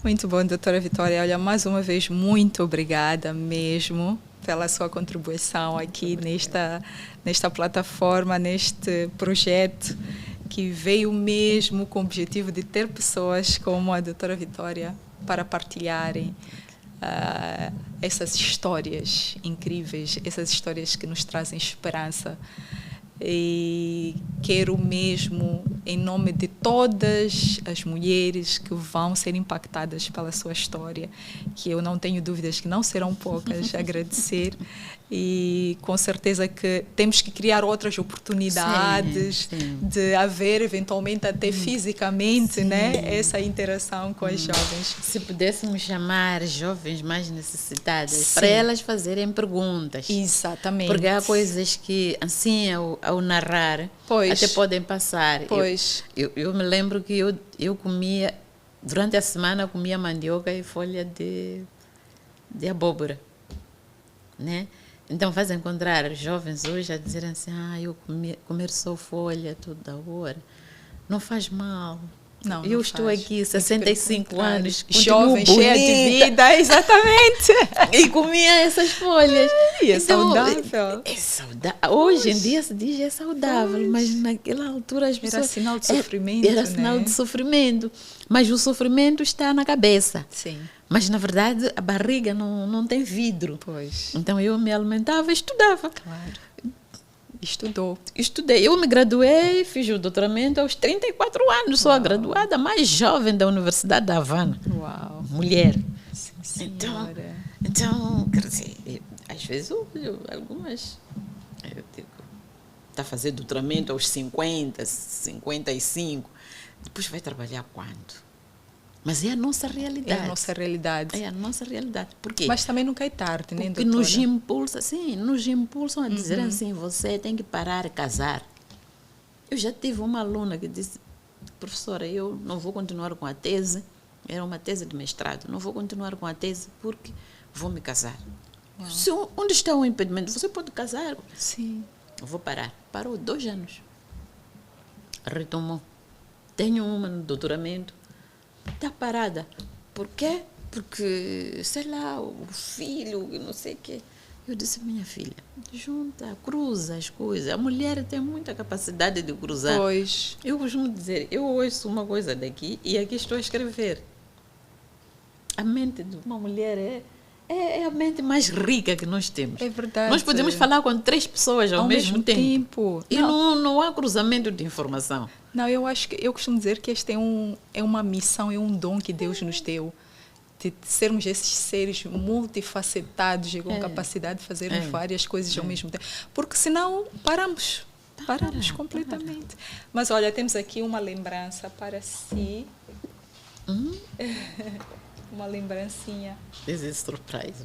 Muito bom, doutora Vitória. Olha, mais uma vez, muito obrigada mesmo pela sua contribuição aqui nesta plataforma, neste projeto que veio mesmo com o objetivo de ter pessoas como a doutora Vitória para partilharem essas histórias incríveis, essas histórias que nos trazem esperança. E quero mesmo, em nome de todas as mulheres que vão ser impactadas pela sua história, que eu não tenho dúvidas que não serão poucas, agradecer. E com certeza que temos que criar outras oportunidades de haver, eventualmente, até fisicamente, né, essa interação com as jovens. Se pudéssemos chamar jovens mais necessitadas, para elas fazerem perguntas. Exatamente. Porque há coisas que, assim, ao narrar, até podem passar. Pois. Eu me lembro que eu comia Durante a semana comia mandioca e folha de abóbora, né? Então vais encontrar jovens hoje a dizerem assim, eu comer só folha toda hora não faz mal. Não, eu não estou faz. aqui, 65 anos, jovem, bonita, cheia de vida, exatamente. e comia essas folhas. E é saudável. É saudável. Hoje em dia se diz é saudável, mas naquela altura as pessoas... Era sinal de sofrimento, Era sinal de sofrimento. Mas o sofrimento está na cabeça. Sim. Mas, na verdade, a barriga não tem vidro. Pois. Então, eu me alimentava e estudava. Claro. Estudei. Eu me graduei, fiz o doutoramento aos 34 anos. Sou a graduada mais jovem da Universidade da Havana. Uau. Mulher. Sim, então, quer dizer, às vezes algumas... Eu digo, está a fazer doutoramento aos 50, 55. Depois vai trabalhar quando? Mas é a nossa realidade. É a nossa realidade. É a nossa realidade. Por quê? Mas também nunca é tarde, nem Porque nos impulsam a dizer assim, você tem que parar de casar. Eu já tive uma aluna que disse, professora, eu não vou continuar com a tese, era uma tese de mestrado, não vou continuar com a tese porque vou me casar. Onde está o impedimento? Você pode casar? Sim. Eu vou parar. Parou 2 anos. Retomou. Tenho uma no doutoramento. Está parada. Por quê? Porque, sei lá, o filho, não sei o quê. Eu disse, minha filha, junta, cruza as coisas. A mulher tem muita capacidade de cruzar. Pois. Eu costumo dizer, eu ouço uma coisa daqui e aqui estou a escrever. A mente de uma mulher é a mente mais rica que nós temos. É verdade. Nós podemos falar com 3 pessoas ao mesmo tempo. E não há cruzamento de informação. Não, eu costumo dizer que este é uma missão, é um dom que Deus nos deu, de sermos esses seres multifacetados e com capacidade de fazermos várias coisas ao mesmo tempo. Porque senão paramos completamente. Mas olha, temos aqui uma lembrança para si. Uma lembrancinha. This is surprise.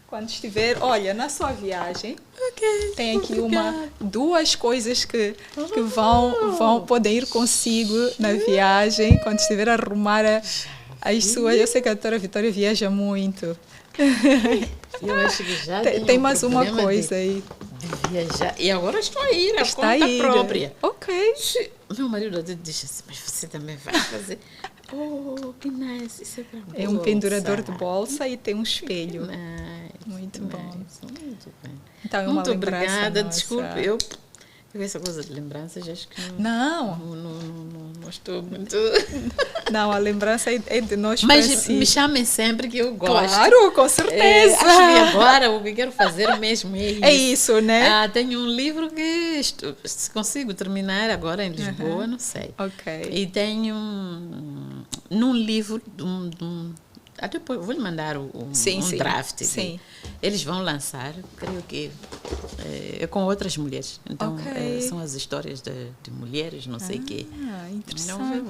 Quando estiver, olha, na sua viagem, tem aqui obrigada. 2 coisas que vão poder ir consigo na viagem, quando estiver a arrumar as suas. Eu sei que a doutora Vitória viaja muito. Eu acho que já tem mais uma coisa aí. De viajar. E agora estou a ir, Está conta própria. Ok. Meu marido disse assim, mas você também vai fazer... Oh, que nice. Isso é para bolsa. É um pendurador de bolsa e tem um espelho. Muito bom. Muito bem. Então, é uma muito lembrança obrigada. nossa. Desculpe, eu essa coisa de lembranças, acho que não estou muito... Não, a lembrança é de nós. Mas me chamem sempre que eu gosto. Claro, com certeza. Acho que agora o que quero fazer mesmo é isso. É isso, né? Tenho um livro que se consigo terminar agora em Lisboa, não sei. Ok. E tenho num livro até vou lhe mandar um draft. Sim. Eles vão lançar, creio que é com outras mulheres. Então, são as histórias de mulheres, não sei o quê. Interessante.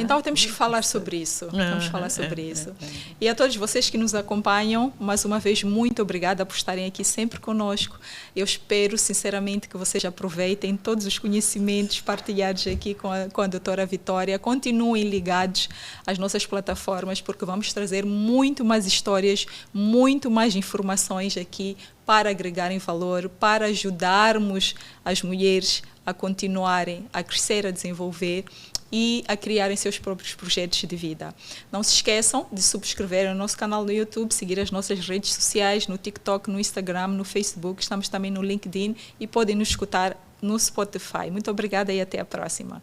Então, temos que falar sobre isso. Vamos falar sobre isso. E a todos vocês que nos acompanham, mais uma vez, muito obrigada por estarem aqui sempre conosco. Eu espero, sinceramente, que vocês aproveitem todos os conhecimentos partilhados aqui com a doutora Vitória. Continuem ligados às nossas plataformas, porque vamos trazer muito mais histórias, muito mais informações aqui para agregarem valor, para ajudarmos as mulheres a continuarem a crescer, a desenvolver e a criarem seus próprios projetos de vida. Não se esqueçam de subscrever o nosso canal no YouTube, seguir as nossas redes sociais, no TikTok, no Instagram, no Facebook, estamos também no LinkedIn e podem nos escutar no Spotify. Muito obrigada e até a próxima.